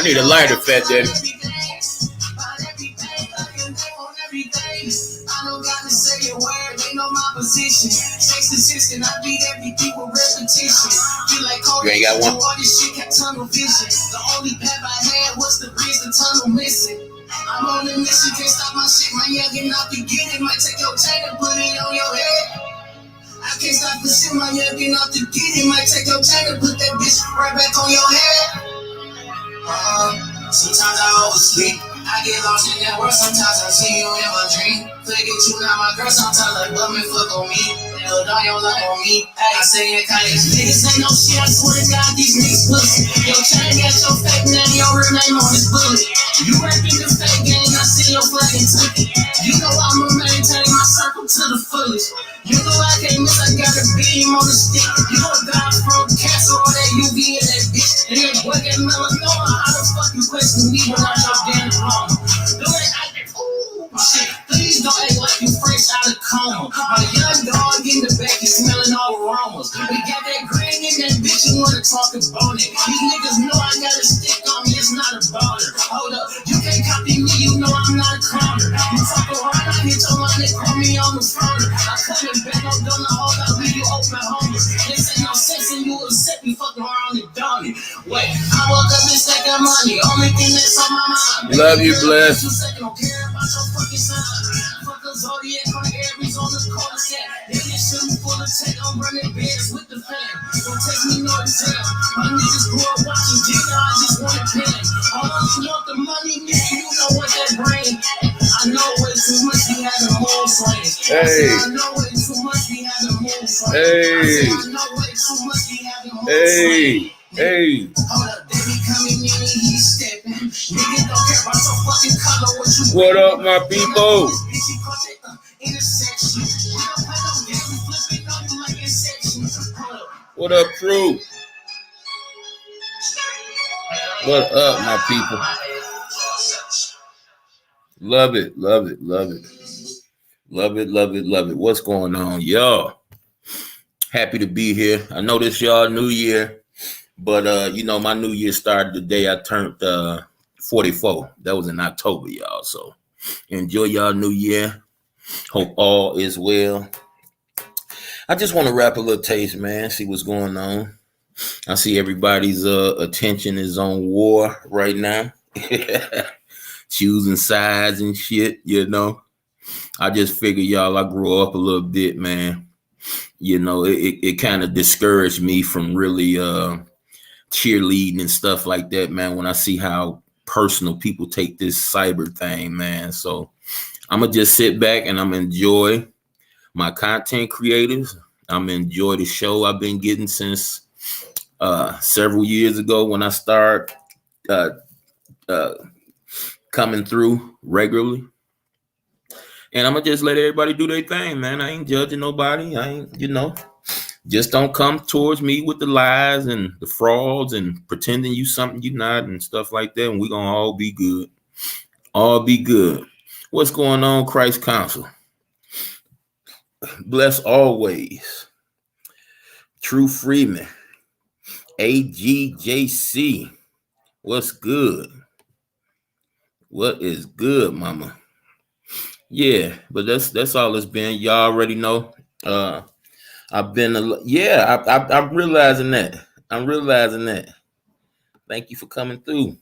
need a lighter, Fat Daddy. I don't gotta say a word, they know my position. Sex assistant, I beat everything with repetition. Feel like You ain't got one? all this shit got tunnel vision. The only path I had was the bridge, the tunnel missing. I'm on a mission, can't stop my shit. My youngin' out to get it. Might take your chain and put it on your head. I can't stop the shit, my youngin' out to get it. Might take your chain and put that bitch right back on your head. Sometimes I oversleep. I get lost in that world. Sometimes I see you in my dream. Forget you not my girl. Sometimes like women fuck on me. They look on your life on me. I say in college, niggas ain't no shit. I swear to God, these niggas pussy. Your chain got your fake name, your real name on this bullet. You rapping the fake game. I see your fucking ticket. You know I'ma maintain my circle to the fullest. You know I can't miss. I got a beam on the stick. You know God from cancer or that UV in that bitch. And then boy get melanoma. How the fuck you question me when I drop down the wrong? Do it, shit, please don't act like you fresh out of coma. My young dog in the back is smelling all aromas. We got that green in that bitch, you wanna talk about it. These niggas know I got a stick on me, it's not a baller. Hold up, you can't copy me, you know I'm not a cloner. You fuck around, I hit your line, they call me on the phone. I come and back, no donut, hold up, leave you open homeless. This ain't no sense in you upset me, fucking around and down it. Wait, I woke up and stack that money, only thing that's on my mind. Love you, Bless. Fuckers Zodiac on the Aries on the cul-de-sac. They get shooting full of tech. I'm running bands with the fam. Don't take me no exam. My niggas grew up watching Jigga. I just want to pan. All you want the money, nigga. You know what that bring. I know way too much. Be having more swings. Hey. I know way too much. Be having more swings. Hey. I know way too much. Be having more Hey. swings. Hey. Hold up, they be coming in and he's stepping. Niggas don't care about your fucking color. What up, my people? What up, crew? What up, my people? Love it, love it, love it. Love it, love it, love it. What's going on, y'all? Happy to be here. I know this y'all new year, but you know, my new year started the day I turned 44. That was in October, y'all. So enjoy y'all new year. Hope all is well. I just want to rap a little taste, man. See what's going on. I see everybody's attention is on war right now. Choosing sides and shit, you know. I just figure, y'all, I grew up a little bit, man. You know, it kind of discouraged me from really cheerleading and stuff like that, man, when I see how personal people take this cyber thing, man. So I'm going to just sit back and I'm going to enjoy my content creators. I'm going to enjoy the show I've been getting since several years ago when I started coming through regularly. And I'm going to just let everybody do their thing, man. I ain't judging nobody. I ain't, you know, just don't come towards me with the lies and the frauds and pretending you something you not and stuff like that. And we're going to all be good. All be good. What's going on, Christ Council? Bless always. True Freeman. AGJC. What's good? What is good, mama? Yeah, but that's all it's been. Y'all already know. I've been I'm realizing that. I'm realizing that. Thank you for coming through.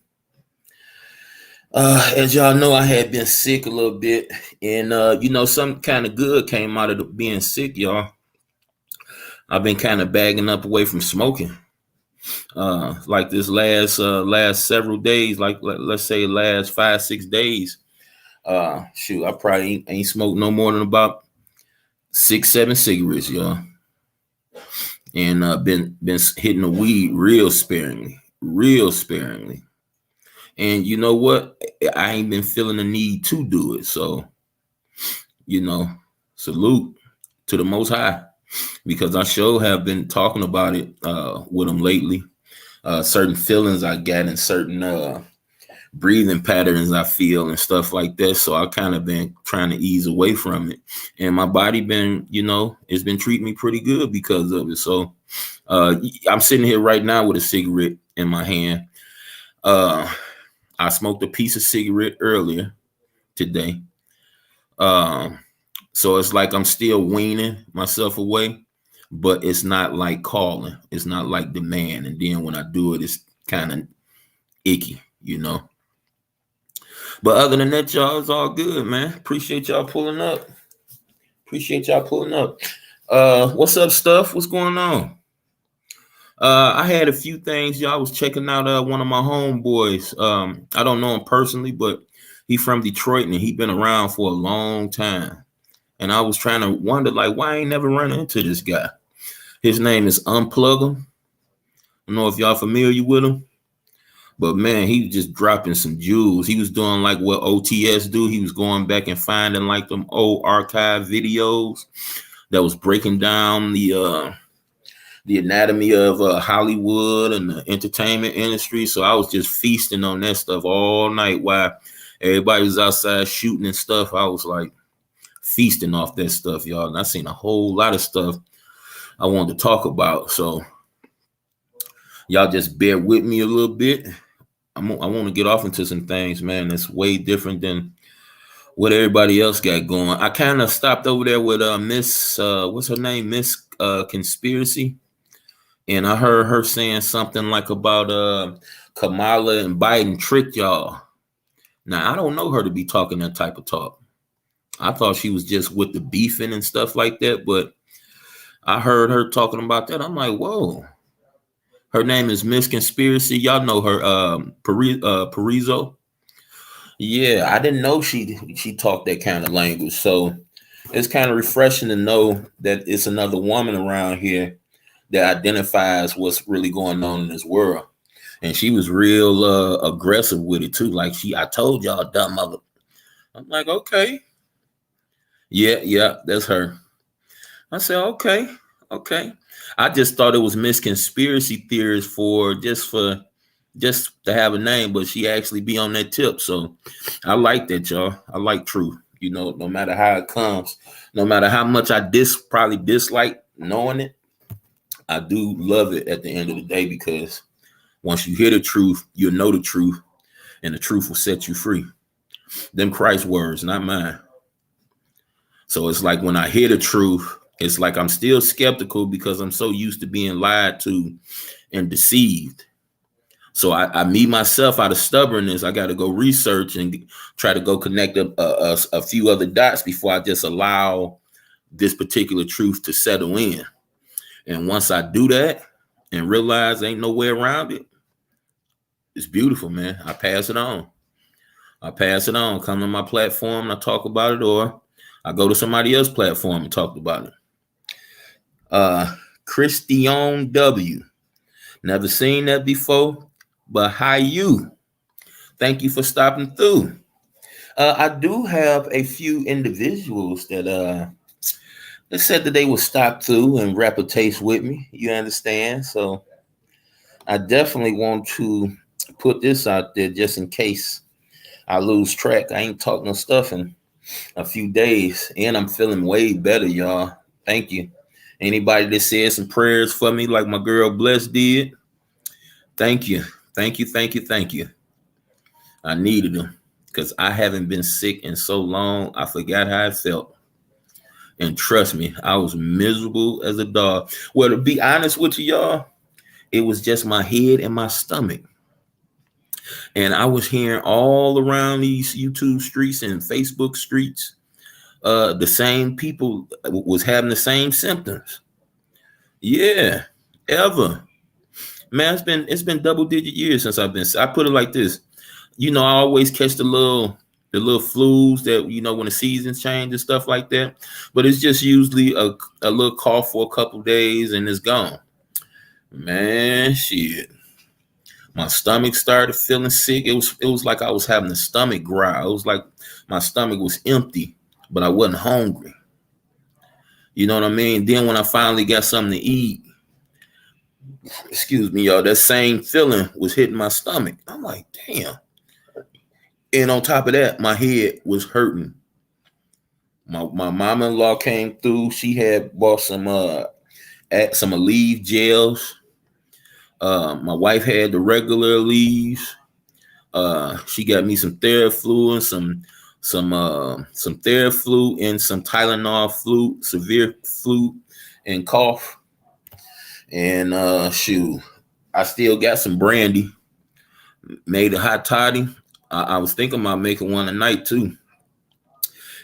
As y'all know, I had been sick a little bit, and you know, some kind of good came out of being sick, y'all. I've been kind of bagging up away from smoking. Like this last several days, like let's say last 5-6 days. Shoot, I probably ain't smoked no more than about 6-7 cigarettes, y'all. And been hitting the weed real sparingly. And you know what? I ain't been feeling the need to do it. So, you know, salute to the Most High, because I sure have been talking about it with him lately. Certain feelings I got and certain breathing patterns I feel and stuff like that. So I kind of been trying to ease away from it. And my body been, you know, it's been treating me pretty good because of it. So I'm sitting here right now with a cigarette in my hand. I smoked a piece of cigarette earlier today. So it's like I'm still weaning myself away, but it's not like calling. It's not like demand. And then when I do it, it's kind of icky, you know. But other than that, y'all, it's all good, man. Appreciate y'all pulling up. What's up, Stuff? What's going on? I had a few things, y'all. I was checking out one of my homeboys. I don't know him personally, but he from Detroit and he been around for a long time. And I was trying to wonder, like, why I ain't never run into this guy. His name is Unplug Him. I don't know if y'all familiar with him, but man, he was just dropping some jewels. He was doing like what OTS do. He was going back and finding like them old archive videos that was breaking down the anatomy of Hollywood and the entertainment industry. So I was just feasting on that stuff all night while everybody was outside shooting and stuff. I was like feasting off that stuff, y'all. And I seen a whole lot of stuff I wanted to talk about. So y'all just bear with me a little bit. I want to get off into some things, man, that's way different than what everybody else got going. I kind of stopped over there with Miss, what's her name? Miss Conspiracy. And I heard her saying something like about Kamala and Biden tricked y'all. Now, I don't know her to be talking that type of talk. I thought she was just with the beefing and stuff like that, but I heard her talking about that. I'm like, whoa. Her name is Miss Conspiracy. Y'all know her, Parizo. Yeah, I didn't know she talked that kind of language. So it's kind of refreshing to know that it's another woman around here that identifies what's really going on in this world. And she was real aggressive with it too. Like I told y'all, dumb mother. I'm like, okay. Yeah, that's her. I said, okay. I just thought it was Miss Conspiracy Theories just to have a name, but she actually be on that tip. So I like that, y'all. I like truth. You know, no matter how it comes, no matter how much I probably dislike knowing it, I do love it at the end of the day, because once you hear the truth, you'll know the truth, and the truth will set you free. Them Christ's words, not mine. So it's like when I hear the truth, it's like I'm still skeptical because I'm so used to being lied to and deceived. So I me myself, out of stubbornness, I got to go research and try to go connect a few other dots before I just allow this particular truth to settle in. And once I do that and realize ain't no way around it, it's beautiful, man. I pass it on. Come to my platform and I talk about it, or I go to somebody else's platform and talk about it. Christian W. Never seen that before, but hi you. Thank you for stopping through. I do have a few individuals that they said that they would stop through and rap a taste with me. You understand? So I definitely want to put this out there just in case I lose track. I ain't talking no stuff in a few days, and I'm feeling way better, y'all. Thank you. Anybody that said some prayers for me like my girl Bless did, thank you. I needed them because I haven't been sick in so long. I forgot how it felt. And trust me, I was miserable as a dog. Well, to be honest with you, y'all, it was just my head and my stomach. And I was hearing all around these YouTube streets and Facebook streets, the same people was having the same symptoms. Yeah, ever. Man, it's been double-digit years since I put it like this. You know, I always catch the little flus that, you know, when the seasons change and stuff like that. But it's just usually a little cough for a couple days and it's gone. Man, shit. My stomach started feeling sick. It was like I was having a stomach growl. It was like my stomach was empty, but I wasn't hungry. You know what I mean? Then when I finally got something to eat, excuse me, y'all, that same feeling was hitting my stomach. I'm like, damn. And on top of that, my head was hurting. My mama-in-law came through. She had bought some Aleve gels. My wife had the regular Aleves. She got me some Theraflu and some Theraflu and some Tylenol flu, severe flu and cough. And shoot, I still got some brandy. Made a hot toddy. I was thinking about making one tonight too.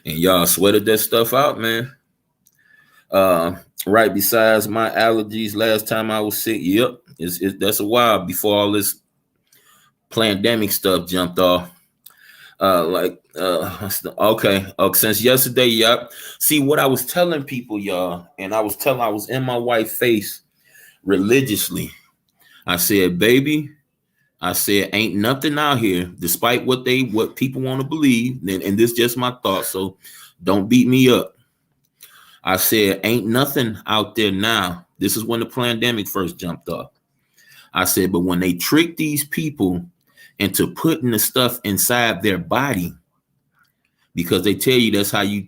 And y'all sweated that stuff out, man. Right besides my allergies last time I was sick. Yep, that's a while before all this pandemic stuff jumped off. Okay. Since yesterday, yep. See what I was telling people, y'all, and I was in my wife's face religiously. I said, baby, I said, ain't nothing out here, despite what people want to believe, and this is just my thought, so don't beat me up. I said, ain't nothing out there now. This is when the pandemic first jumped off. I said, but when they trick these people into putting the stuff inside their body, because they tell you that's how you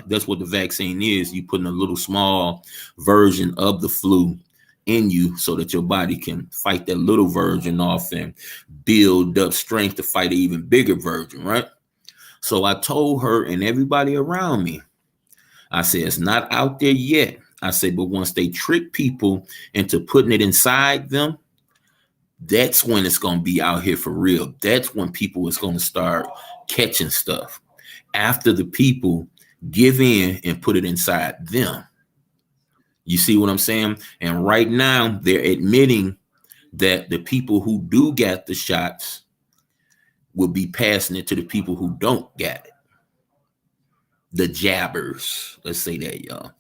that's what the vaccine is. You put in a little small version of the flu in you so that your body can fight that little version off and build up strength to fight an even bigger version, right? So I told her and everybody around me, I said, it's not out there yet. I said, but once they trick people into putting it inside them, that's when it's going to be out here for real. That's when people is going to start catching stuff after the people give in and put it inside them. You see what I'm saying? And right now they're admitting that the people who do get the shots will be passing it to the people who don't get it. The jabbers, let's say that, y'all.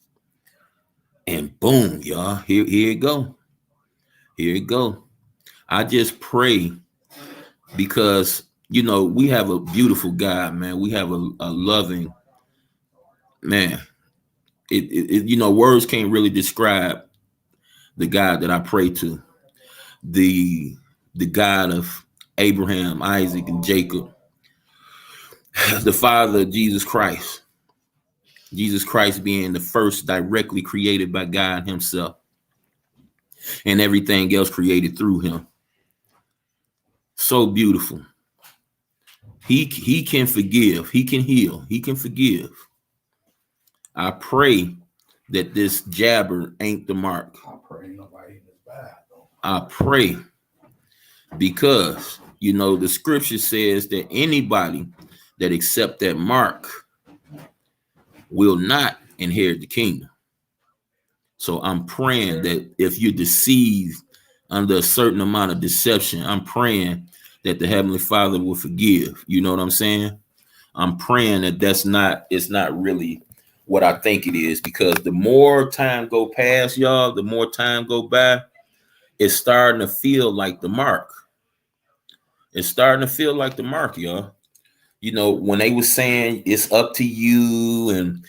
And boom, y'all, here it go. Here it go. I just pray because, you know, we have a beautiful God, man. We have a loving man. You know, words can't really describe the God that I pray to. The God of Abraham, Isaac, and Jacob. The Father of Jesus Christ. Jesus Christ being the first directly created by God himself. And everything else created through him. So beautiful. He can forgive. He can heal. He can forgive. I pray that this jabber ain't the mark. I pray nobody is bad, though. I pray because, you know, the scripture says that anybody that accept that mark will not inherit the kingdom. So I'm praying that if you're deceived under a certain amount of deception, I'm praying that the Heavenly Father will forgive. You know what I'm saying? I'm praying that it's not really what I think it is, because the more time go past, y'all, the more time go by, it's starting to feel like the mark. It's starting to feel like the mark, y'all. You know, when they were saying it's up to you and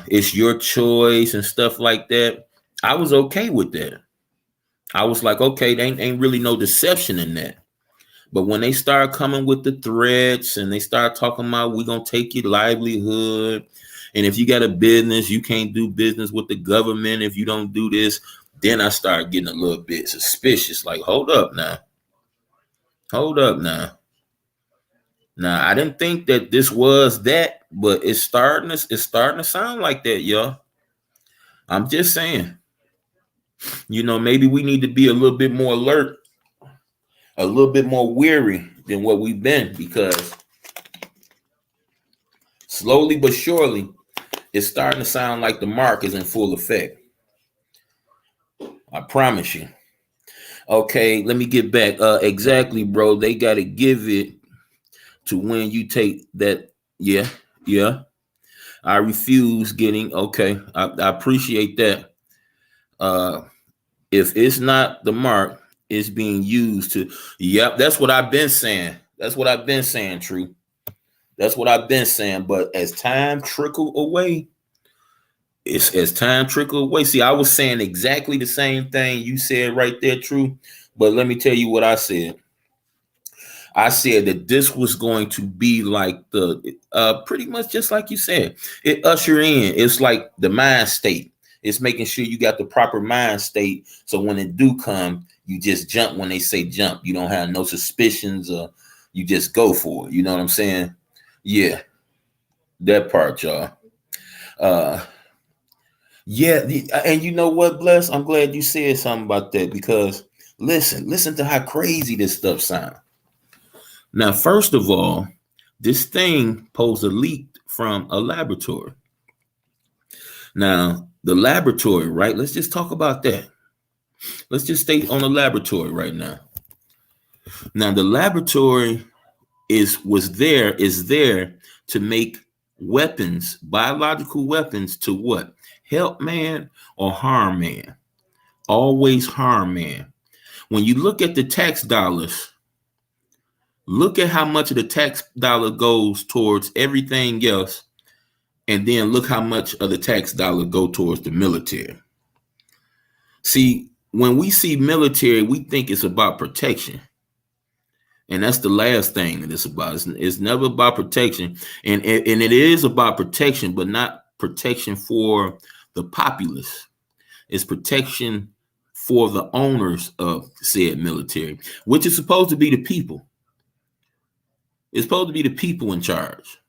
it's your choice and stuff like that, I was okay with that. I was like, okay, there ain't really no deception in that. But when they start coming with the threats and they start talking about we're going to take your livelihood, and if you got a business, you can't do business with the government if you don't do this, then I start getting a little bit suspicious. Like, hold up now. Hold up now. Now, I didn't think that this was that, but it's starting to sound like that, y'all. I'm just saying. You know, maybe we need to be a little bit more alert, a little bit more weary than what we've been, because slowly but surely, it's starting to sound like the mark is in full effect. I promise you. Okay, let me get back. Exactly, bro. They got to give it to when you take that. Yeah. I refuse getting. Okay, I appreciate that. If it's not the mark, it's being used to. Yep, that's what I've been saying. That's what I've been saying, True. That's what I've been saying. But as time trickle away, see, I was saying exactly the same thing you said right there, True. But let me tell you what I said. I said that this was going to be like the pretty much just like you said. It usher in. It's like the mind state. It's making sure you got the proper mind state. So when it do come, you just jump when they say jump. You don't have no suspicions or You just go for it. You know what I'm saying? Yeah, that part, y'all. Uh, yeah, and you know what, Bless? I'm glad you said something about that because listen to how crazy this stuff sounds. Now, first of all, this thing posed a leak from a laboratory. Now, the laboratory, right? Let's just talk about that. Let's just stay on the laboratory right now. Now, the laboratory is there to make weapons, biological weapons to what? Help man or harm man? Always harm man. When you look at the tax dollars, look at how much of the tax dollar goes towards everything else, and then look how much of the tax dollar go towards the military. See, when we see military, we think it's about protection. And that's the last thing that it's about. It's never about protection. And it is about protection, but not protection for the populace. It's protection for the owners of said military, which is supposed to be the people. It's supposed to be the people in charge.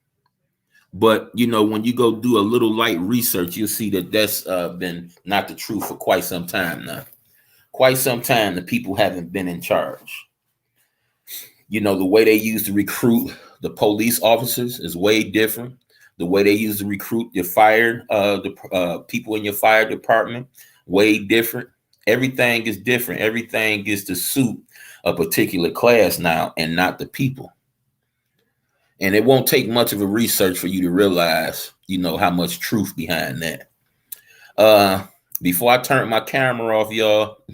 But, you know, when you go do a little light research, you'll see that that's been not the truth for quite some time now. Quite some time, the people haven't been in charge. You know, the way they used to recruit the police officers is way different. The way they used to recruit your the people in your fire department, way different. Everything is different. Everything is to suit a particular class now and not the people. And it won't take much of a research for you to realize, you know, how much truth behind that. Before I turned my camera off, y'all,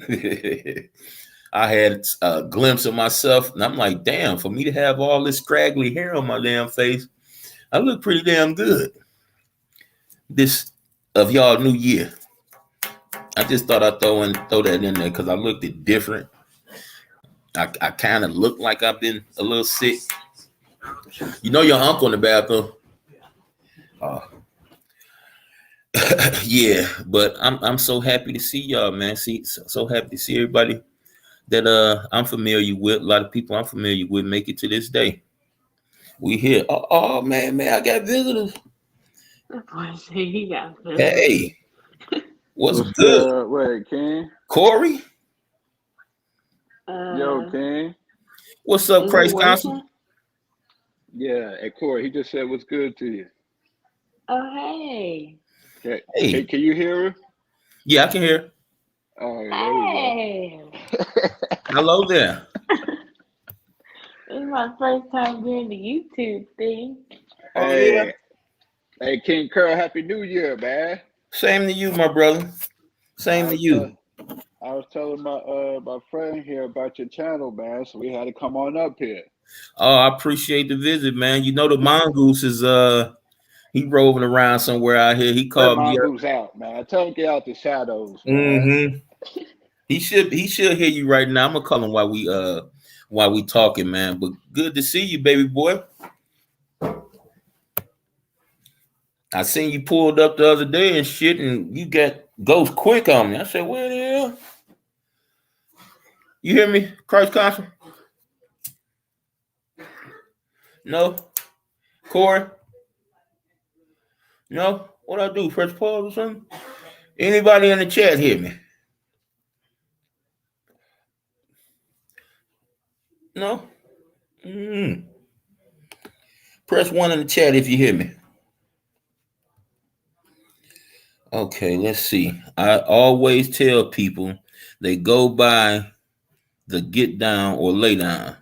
I had a glimpse of myself, and I'm like, damn, for me to have all this scraggly hair on my damn face, I look pretty damn good. This of y'all new year. I just thought I'd throw that in there because I looked it different. I kind of look like I've been a little sick. You know your uncle in the bathroom. Yeah, but I'm so happy to see y'all, man. So happy to see everybody that I'm familiar with. A lot of people I'm familiar with make it to this day. We here. Oh man, I got visitors. He got visitors. Hey, what's good? Wait, King. Corey? Yo, King. What's up, Christ Council? Yeah, hey Corey, he just said what's good to you. Oh, hey. Okay. Hey. Hey, can you hear her? Yeah, I can hear. Oh, Hey. Hello there. This is my first time doing the YouTube thing. Hey, yeah. Hey, King Curl, Happy New Year, man. Same to you, my brother. Same to you. I was telling my friend here about your channel, man, so we had to come on up here. Oh, I appreciate the visit, man. You know the mongoose is he roving around somewhere out here. He called me. Mongoose out, man. Tell him get out the shadows, man. Mm-hmm. He should hear you right now. I'm gonna call him while we talking, man. But good to see you, baby boy. I seen you pulled up the other day and shit, and you got goes quick on me. I said, where the hell? You hear me, Christ Council? No? Corey? No? What I do? Press pause or something? Anybody in the chat hear me? No? Press 1 in the chat if you hear me. Okay, let's see. I always tell people they go by the get down or lay down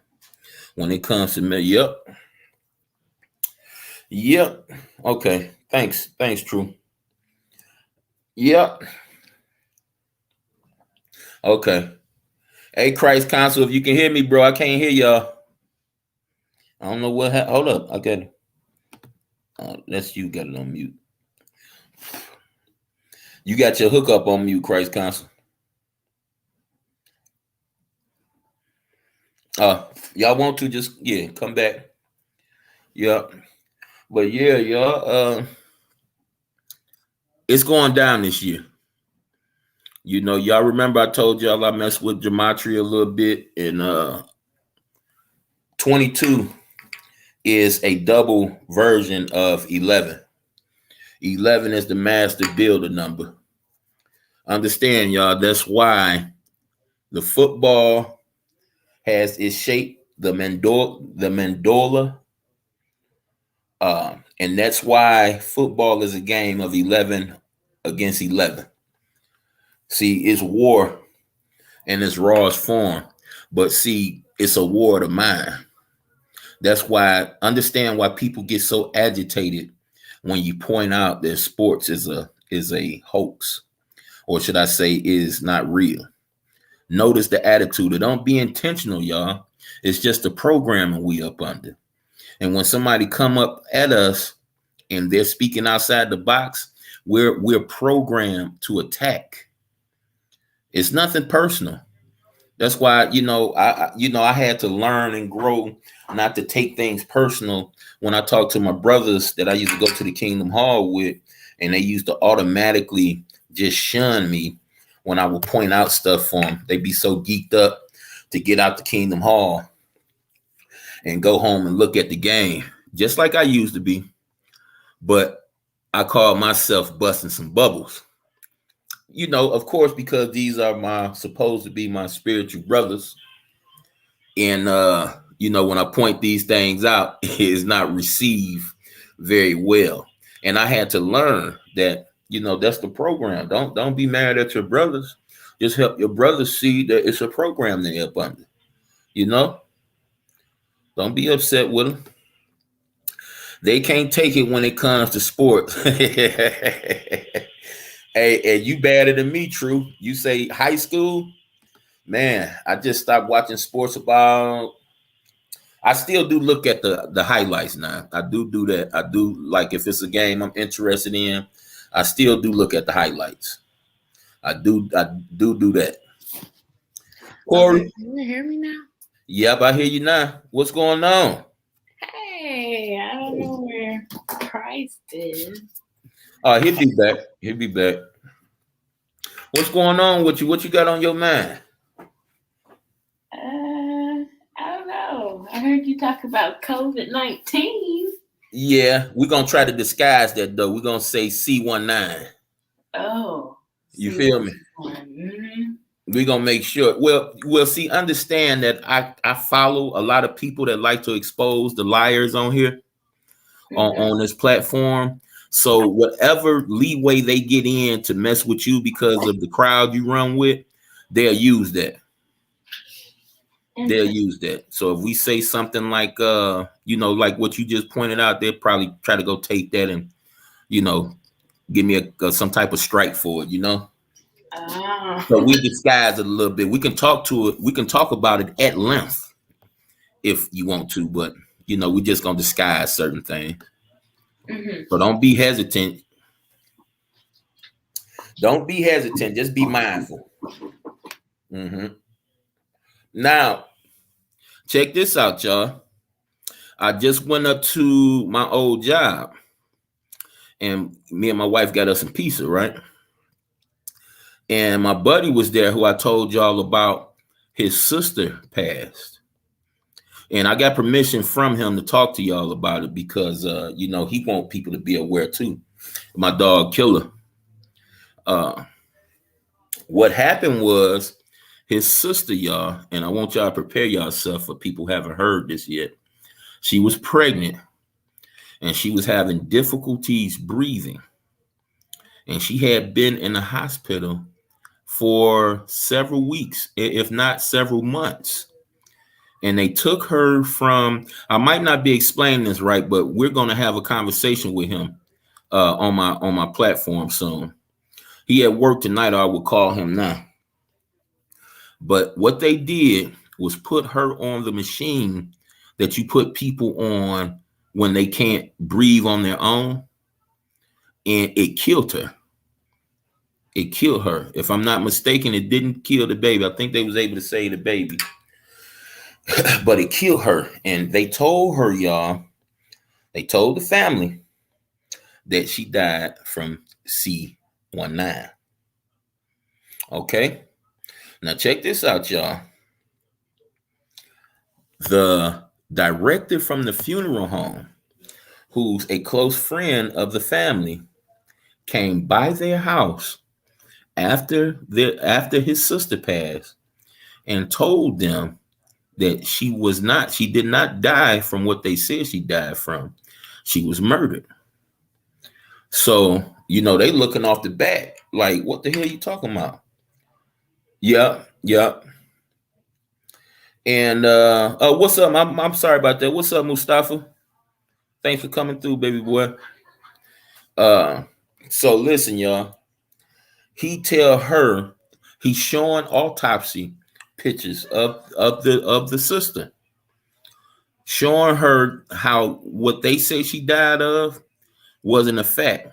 when it comes to me. Yep. Okay. Thanks, True. Yep. Okay. Hey, Christ Council, if you can hear me, bro, I can't hear y'all. I don't know what happened. Hold up. I got it. That's you got it on mute. You got your hookup on mute, Christ Council. Y'all want to just come back. Yep. But yeah, y'all, it's going down this year. You know, y'all remember I told y'all I messed with gematria a little bit in 22 is a double version of 11. 11 is the master builder number. Understand, y'all, that's why the football has its shape, the mandola, and that's why football is a game of 11 against 11. See, it's war in its rawest form, but see, it's a war of the mind. That's why, understand why people get so agitated when you point out that sports is a hoax, or should I say is not real. Notice the attitude. It don't be intentional, y'all. It's just the programming we up under. And when somebody come up at us and they're speaking outside the box, we're programmed to attack. It's nothing personal. That's why, I had to learn and grow not to take things personal when I talk to my brothers that I used to go to the Kingdom Hall with, and they used to automatically just shun me when I would point out stuff for them. They'd be so geeked up to get out the Kingdom Hall and go home and look at the game, just like I used to be. But I call myself busting some bubbles. Of course, because these are supposed to be my spiritual brothers. And, when I point these things out, it is not received very well. And I had to learn that, that's the program. Don't be mad at your brothers. Just help your brothers see that it's a program they're up under. Don't be upset with them. They can't take it when it comes to sports. Hey, and you better than me, True. You say high school? Man, I just stopped watching sports I still do look at the highlights now. I do that. I do, like, if it's a game I'm interested in, I still do look at the highlights. I do that. Corey? Okay, can you hear me now? Yep, I hear you now. What's going on? Hey, I don't know where Christ is. He'll be back. He'll be back. What's going on with you? What you got on your mind? I don't know. I heard you talk about COVID-19. Yeah, we're going to try to disguise that, though. We're going to say C19. Oh. You feel me? Mm-hmm. We're going to make sure. Well, see, understand that I follow a lot of people that like to expose the liars on here, on this platform. So whatever leeway they get in to mess with you because of the crowd you run with, they'll use that. They'll use that. So if we say something like, like what you just pointed out, they'll probably try to go take that and, give me some type of strike for it, So we disguise it a little bit. We can talk to it. We can talk about it at length if you want to, but, we're just going to disguise certain things. Mm-hmm. So don't be hesitant. Don't be hesitant. Just be mindful. Mm-hmm. Now, check this out, y'all. I just went up to my old job, and me and my wife got us some pizza, right? And my buddy was there, who I told y'all about. His sister passed. And I got permission from him to talk to y'all about it because, he want people to be aware too. My dog Killer. What happened was his sister, y'all, and I want y'all to prepare yourself for people who haven't heard this yet. She was pregnant and she was having difficulties breathing. And she had been in the hospital for several weeks, if not several months. And they took her from, I might not be explaining this right, but we're going to have a conversation with him on my platform soon. He at work tonight, or I will call him now. But what they did was put her on the machine that you put people on when they can't breathe on their own. And it killed her. It killed her. If I'm not mistaken, it didn't kill the baby. I think they was able to save the baby. But it killed her. And they told her, y'all, they told the family that she died from C19. Okay? Now check this out, y'all. The directed from the funeral home, who's a close friend of the family, came by their house after his sister passed and told them that she did not die from what they said she died from. She was murdered. So, they looking off the bat like, what the hell are you talking about? Yep. And what's up? I'm sorry about that. What's up, Mustafa? Thanks for coming through, baby boy. So listen, y'all. He tell her he's showing autopsy pictures of the sister, showing her how what they say she died of wasn't a fact.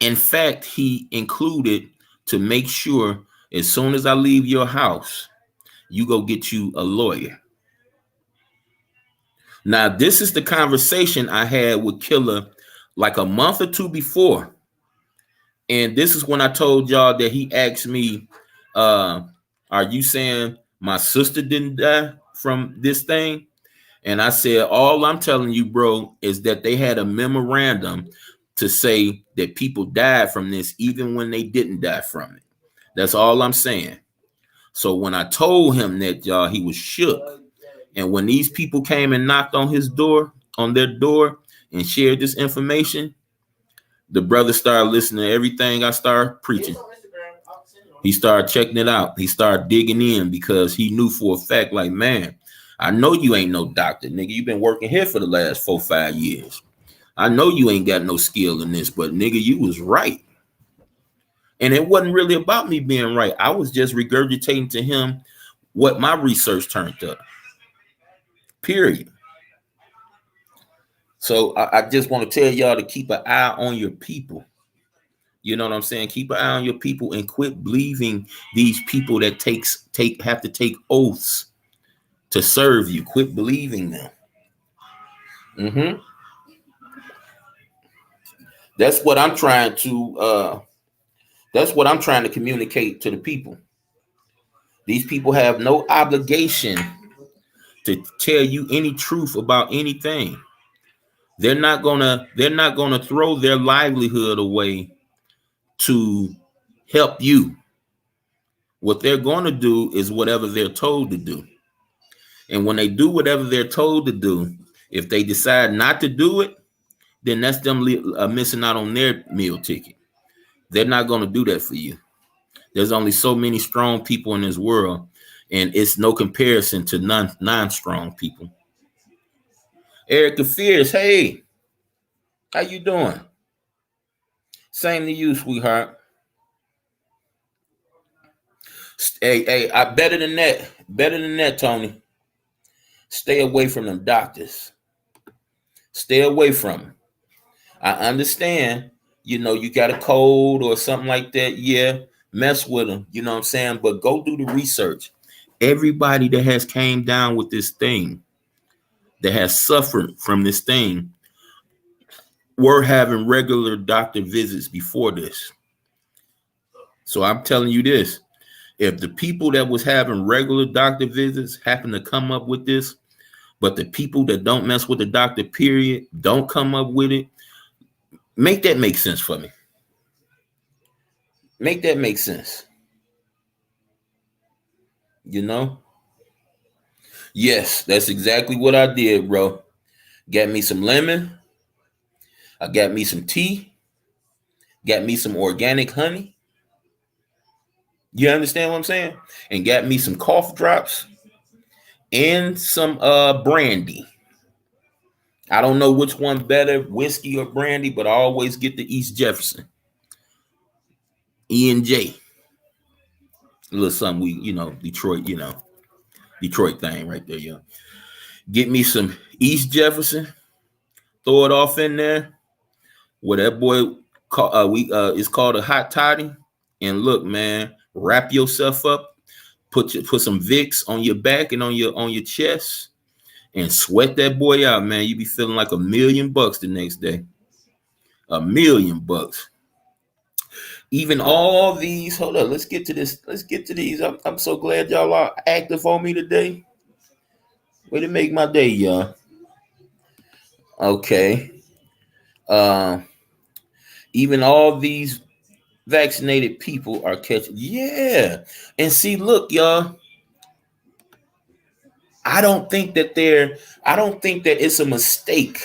In fact, he included to make sure as soon as I leave your house, you go get you a lawyer. Now, this is the conversation I had with Killer like a month or two before. And this is when I told y'all that he asked me, are you saying my sister didn't die from this thing? And I said, all I'm telling you, bro, is that they had a memorandum to say that people died from this, even when they didn't die from it. That's all I'm saying. So when I told him that, y'all, he was shook. And when these people came and knocked on their door and shared this information, the brother started listening to everything I started preaching. He started checking it out. He started digging in because he knew for a fact, like, man, I know you ain't no doctor, nigga. You've been working here for the last 4-5 years. I know you ain't got no skill in this, but nigga, you was right. And it wasn't really about me being right. I was just regurgitating to him what my research turned up. Period. So I just want to tell y'all to keep an eye on your people. You know what I'm saying? Keep an eye on your people and quit believing these people that have to take oaths to serve you. Quit believing them. That's what I'm trying to communicate to the people. These people have no obligation to tell you any truth about anything. They're not gonna throw their livelihood away to help you. What they're going to do is whatever they're told to do. And when they do whatever they're told to do, if they decide not to do it, then that's them missing out on their meal ticket. They're not going to do that for you. There's only so many strong people in this world, and it's no comparison to non-strong people. Erica Fierce, hey, how you doing? Same to you, sweetheart. Hey, better than that, Tony. Stay away from them doctors. Stay away from them. I understand, you got a cold or something like that. Yeah, mess with them, you know what I'm saying? But go do the research. Everybody that has came down with this thing, that has suffered from this thing, were having regular doctor visits before this. So I'm telling you this, if the people that was having regular doctor visits happen to come up with this, but the people that don't mess with the doctor, period, don't come up with it, make that make sense for me. Make that make sense. Yes, that's exactly what I did, bro. Got me some lemon. I got me some tea. Got me some organic honey. You understand what I'm saying? And got me some cough drops and some brandy. I don't know which one better, whiskey or brandy, but I always get the East Jefferson. E&J. A little something Detroit, Detroit thing right there, yo. Get me some East Jefferson. Throw it off in there. Where that boy it's called a hot toddy. And look, man, wrap yourself up. Put some Vicks on your back and on your chest. And sweat that boy out, man. You be feeling like $1 million the next day. $1 million. Even all these, hold on, let's get to this. Let's get to these. I'm so glad y'all are active on me today. Way to make my day, y'all. Okay. Even all these vaccinated people are catching. Yeah. And see, look, y'all. I don't think that it's a mistake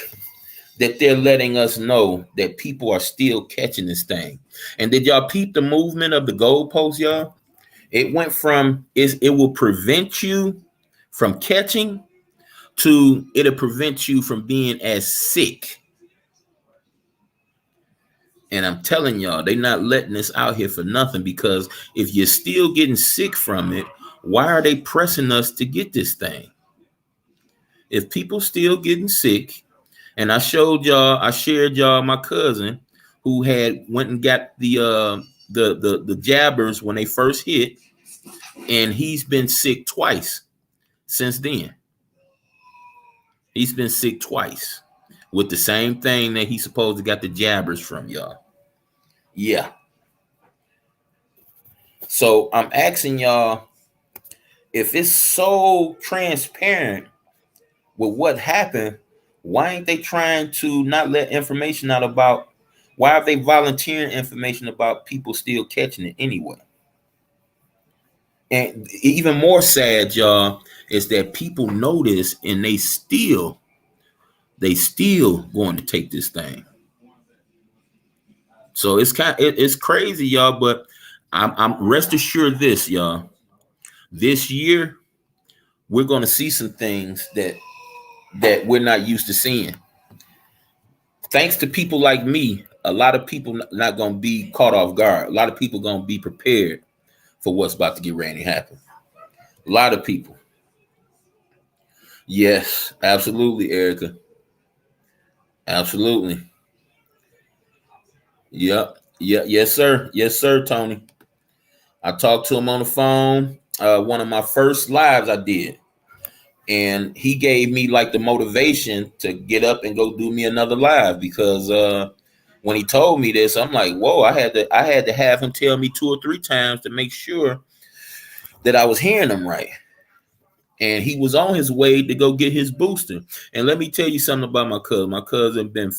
that they're letting us know that people are still catching this thing. And did y'all peep the movement of the goalpost, y'all? It went from it will prevent you from catching to it'll prevent you from being as sick. And I'm telling y'all, they're not letting us out here for nothing, because if you're still getting sick from it, why are they pressing us to get this thing? If people still getting sick, and I shared y'all my cousin who had went and got the jabbers when they first hit, and he's been sick twice since then. He's been sick twice with the same thing that he's supposed to got the jabbers from, y'all. Yeah. So I'm asking y'all, if it's so transparent with what happened, why ain't they trying to not let information out about, why are they volunteering information about people still catching it anyway? And even more sad, y'all, is that people know this and they still going to take this thing. So it's crazy, y'all, but I'm rest assured this, y'all. This year, we're going to see some things that we're not used to seeing. Thanks to people like me, a lot of people not going to be caught off guard. A lot of people going to be prepared for what's about to get ready to happen. A lot of people. Yes, absolutely, Erica. Absolutely. Yep. Yeah. Yes, sir. Yes, sir, Tony. I talked to him on the phone. One of my first lives I did. And he gave me like the motivation to get up and go do me another live, because when he told me this, I'm like, whoa, I had to have him tell me 2 or 3 times to make sure that I was hearing him right. And he was on his way to go get his booster. And let me tell you something about my cousin. My cousin been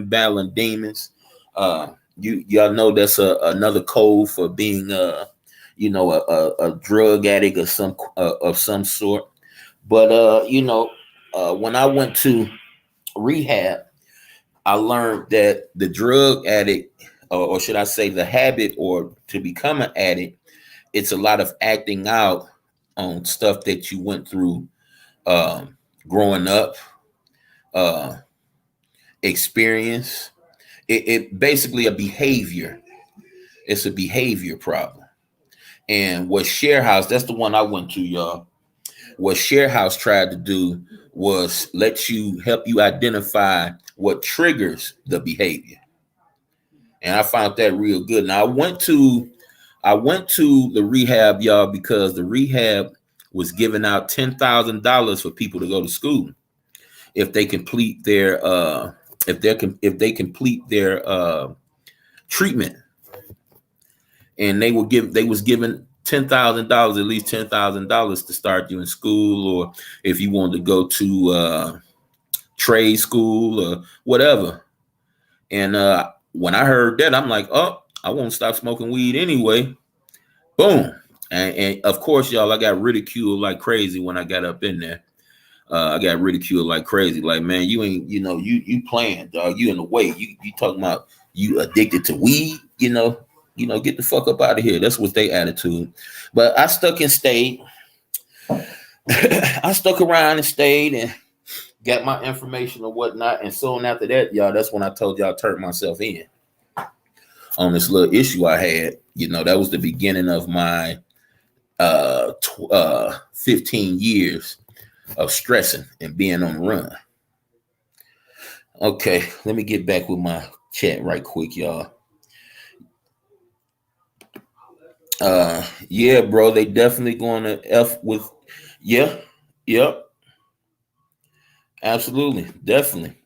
battling demons. Y'all know that's another code for being a drug addict of some sort. But when I went to rehab, I learned that the drug addict, or should I say the habit, or to become an addict, it's a lot of acting out on stuff that you went through growing up, experience. It basically a behavior. It's a behavior problem. And what Sharehouse, that's the one I went to, y'all. What Sharehouse tried to do was help you identify what triggers the behavior. And I found that real good. Now I went to the rehab, y'all, because the rehab was giving out $10,000 for people to go to school if they complete their treatment. And they was giving $10,000, at least $10,000 to start you in school, or if you wanted to go to trade school or whatever. And when I heard that, I'm like, oh, I won't stop smoking weed anyway. Boom. And of course, y'all, I got ridiculed like crazy when I got up in there. I got ridiculed like crazy. Like, man, you ain't, you playing, dog. You in the way. You talking about you addicted to weed, get the fuck up out of here. That's what's their attitude. But I stuck and stayed. I stuck around and stayed and got my information or whatnot. And soon after that, y'all, that's when I told y'all I turned myself in on this little issue I had. That was the beginning of my 15 years of stressing and being on the run. Okay, let me get back with my chat right quick, y'all. Yeah, bro, they definitely going to F with, yep, absolutely, definitely.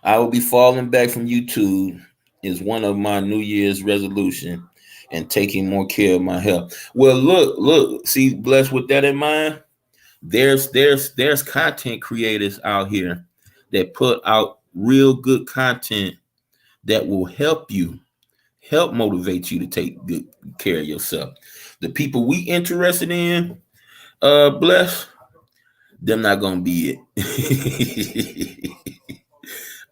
I will be falling back from YouTube is one of my New Year's resolution, and taking more care of my health. Well, look, see, blessed with that in mind, There's content creators out here that put out real good content that will help motivate you to take good care of yourself. The people we interested in, bless, them not gonna be it.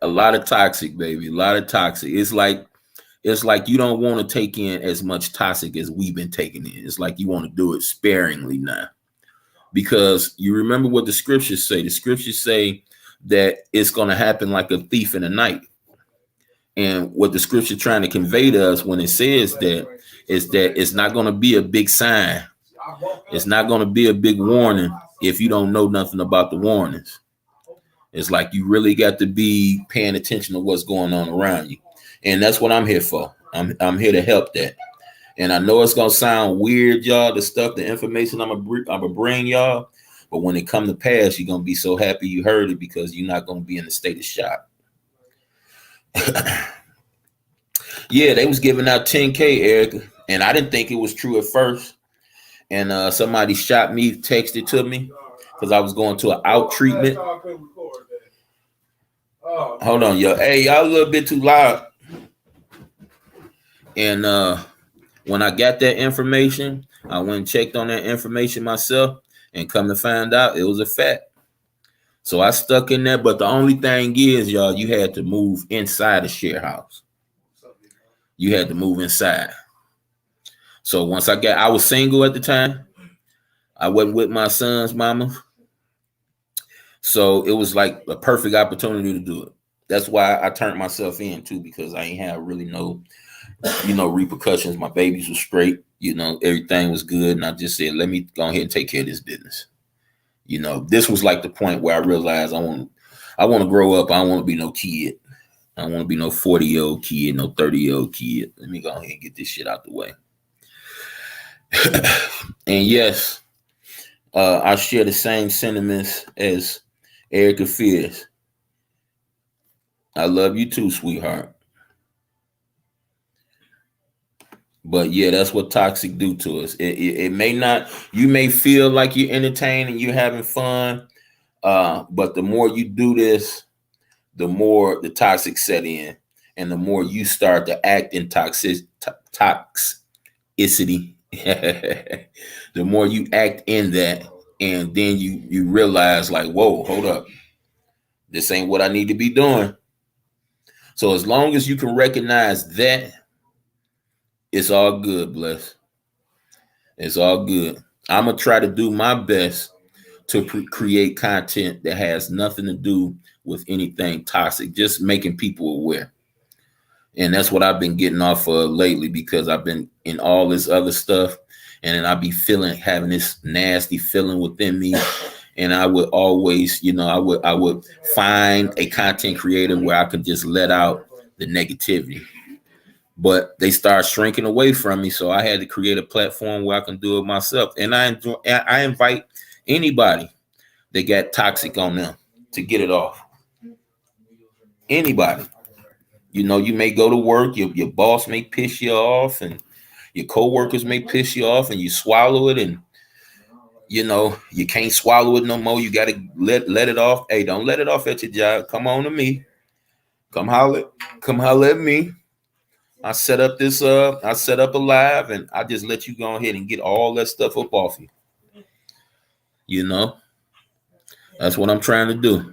A lot of toxic, baby. A lot of toxic. It's like you don't want to take in as much toxic as we've been taking in. It's like you want to do it sparingly now. Because you remember what the scriptures say. The scriptures say that it's going to happen like a thief in the night. And what the scripture trying to convey to us when it says that is that it's not going to be a big sign. It's not going to be a big warning if you don't know nothing about the warnings. It's like you really got to be paying attention to what's going on around you. And that's what I'm here for. I'm here to help that. And I know it's gonna sound weird, y'all, the information I'm gonna bring y'all, but when it come to pass, you're gonna be so happy you heard it because you're not gonna be in a state of shock. Yeah, they was giving out 10K, Erica, and I didn't think it was true at first. And somebody shot me, texted to me because I was going to an out treatment. Hold on, yo. Hey, y'all a little bit too loud. And when I got that information, I went and checked on that information myself and come to find out it was a fact. So I stuck in there. But the only thing is, y'all, you had to move inside the share house. You had to move inside. So once I was single at the time. I wasn't with my son's mama. So it was like a perfect opportunity to do it. That's why I turned myself in too, because I ain't have really no repercussions. My babies were straight, everything was good. And I just said, let me go ahead and take care of this business. This was like the point where I realized I want to grow up. I don't want to be no kid. I don't want to be no 40-year-old kid, no 30-year-old kid. Let me go ahead and get this shit out the way. And yes, I share the same sentiments as Erica Fierce. I love you too, sweetheart. But yeah, that's what toxic do to us. It may not, you may feel like you're entertained and you're having fun. But the more you do this, the more the toxic set in and the more you start to act in toxicity. The more you act in that, and then you realize like, whoa, hold up. This ain't what I need to be doing. So as long as you can recognize that, it's all good, bless. It's all good. I'm going to try to do my best to create content that has nothing to do with anything toxic, just making people aware. And that's what I've been getting off of lately, because I've been in all this other stuff, and then I'd be having this nasty feeling within me. And I would always, I would find a content creator where I could just let out the negativity. But they start shrinking away from me. So I had to create a platform where I can do it myself. And I invite anybody that got toxic on them to get it off. Anybody. You may go to work, your boss may piss you off, and your coworkers may piss you off, and you swallow it, and you can't swallow it no more. You got to let it off. Hey, don't let it off at your job. Come on to me. Come holler at me. I set up a live, and I just let you go ahead and get all that stuff up off you. That's what I'm trying to do.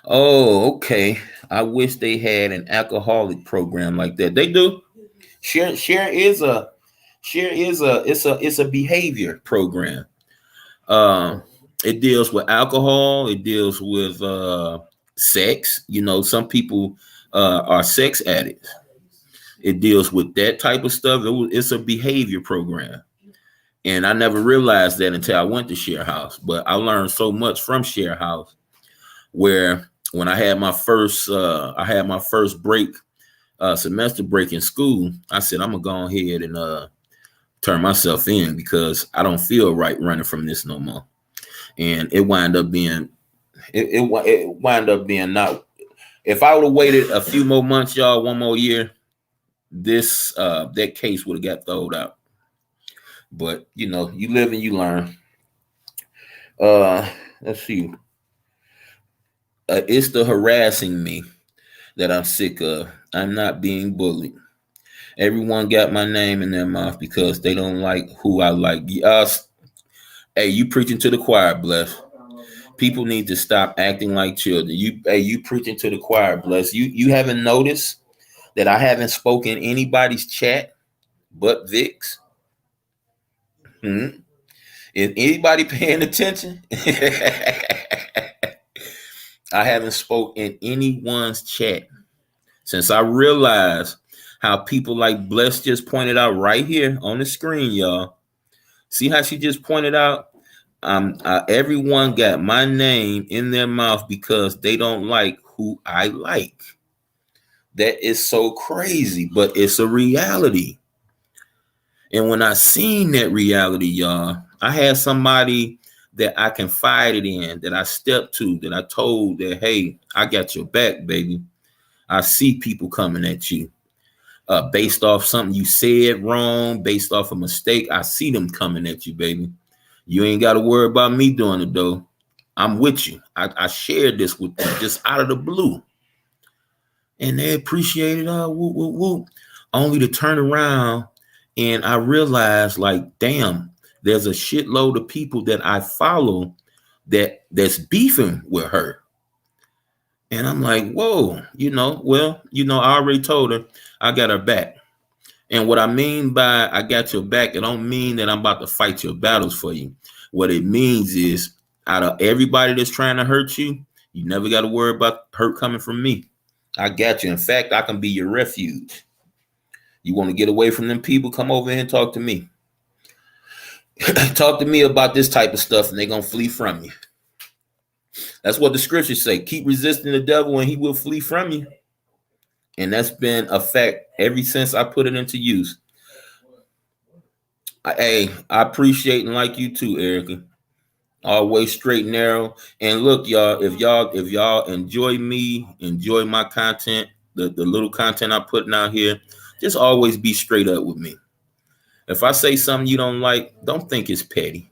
Oh, okay. I wish they had an alcoholic program like that. They do. Share is a behavior program. It deals with alcohol. It deals with sex. Some people are sex addicts. It deals with that type of stuff. It's a behavior program. And I never realized that until I went to Share House. But I learned so much from Share House, where when I had my first semester break in school, I said, I'm going to go ahead and turn myself in, because I don't feel right running from this no more. And it wound up being not. If I would have waited a few more months, y'all, one more year, that case would have got thrown out. But you live and you learn. Let's see. It's the harassing me that I'm sick of. I'm not being bullied. Everyone got my name in their mouth because they don't like who I like. Hey, you preaching to the choir, bless. People need to stop acting like children. You preaching to the choir, bless. You haven't noticed that I haven't spoken anybody's chat but Vic's? Is anybody paying attention? I haven't spoken in anyone's chat since I realized how people like Bless just pointed out right here on the screen, y'all. See how she just pointed out? Everyone got my name in their mouth because they don't like who I like. That is so crazy, but it's a reality. And when I seen that reality, y'all, I had somebody that I confided in, that I stepped to, that I told that, hey, I got your back, baby. I see people coming at you based off something you said wrong, based off a mistake. I see them coming at you, baby. You ain't got to worry about me doing it, though. I'm with you. I shared this with them just out of the blue. And they appreciated it, only to turn around and I realized, like, damn, there's a shitload of people that I follow that's beefing with her. And I'm like, whoa, I already told her I got her back. And what I mean by I got your back, it don't mean that I'm about to fight your battles for you. What it means is out of everybody that's trying to hurt you, you never got to worry about hurt coming from me. I got you. In fact, I can be your refuge. You want to get away from them people, come over here and talk to me. Talk to me about this type of stuff and they're going to flee from you. That's what the scriptures say. Keep resisting the devil and he will flee from you. And that's been a fact ever since I put it into use. I appreciate and like you too, Erica. Always straight and narrow. And look, y'all, if y'all enjoy me, enjoy my content, the little content I'm putting out here, just always be straight up with me. If I say something you don't like, don't think it's petty.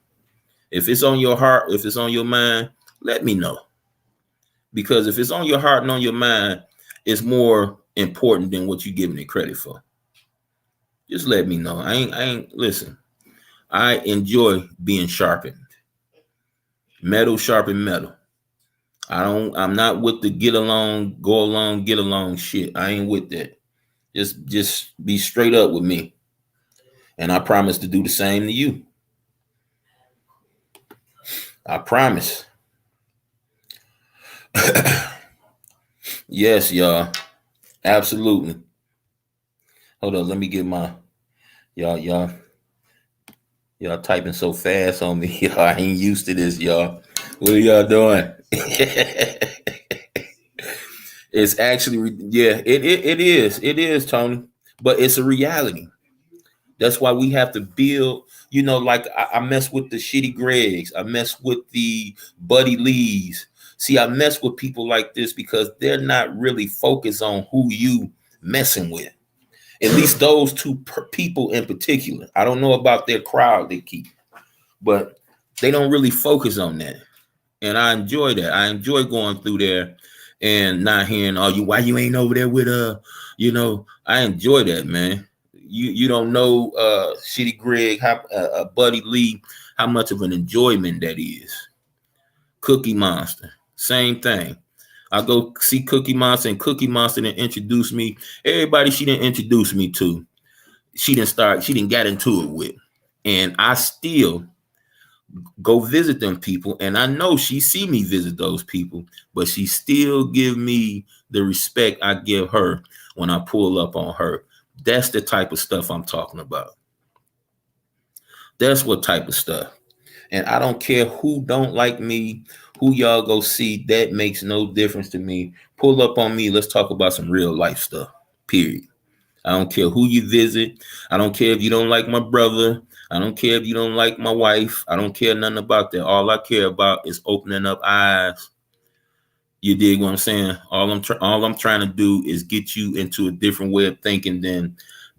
If it's on your heart, if it's on your mind, let me know. Because if it's on your heart and on your mind, it's more important than what you're giving it credit for. Just let me know. Listen, I enjoy being sharpened. Metal sharpen metal. I'm not with the get along, go along, get along shit. I ain't with that. Just be straight up with me. And I promise to do the same to you. I promise. Yes, y'all. Absolutely. Hold on, let me get my y'all typing so fast on me. Y'all, I ain't used to this, y'all. What are y'all doing? It's actually, yeah, it is, Tony. But it's a reality. That's why we have to build, like I mess with the Shitty Gregs. I mess with the Buddy Lees. See, I mess with people like this because they're not really focused on who you messing with. At least those two people in particular. I don't know about their crowd they keep, but they don't really focus on that. And I enjoy that. I enjoy going through there and not hearing, why you ain't over there with I enjoy that, man. You don't know Shitty Greg, Buddy Lee, how much of an enjoyment that is. Cookie Monster, same thing. I go see Cookie Monster, and Cookie Monster didn't introduce me. Everybody she didn't introduce me to, she didn't get into it with. And I still go visit them people, and I know she see me visit those people, but she still give me the respect I give her when I pull up on her. That's the type of stuff I'm talking about. That's what type of stuff. And I don't care who don't like me, who y'all go see. That makes no difference to me. Pull up on me. Let's talk about some real life stuff, period. I don't care who you visit. I don't care if you don't like my brother. I don't care if you don't like my wife. I don't care nothing about that. All I care about is opening up eyes. You dig what I'm saying? All I'm trying to do is get you into a different way of thinking than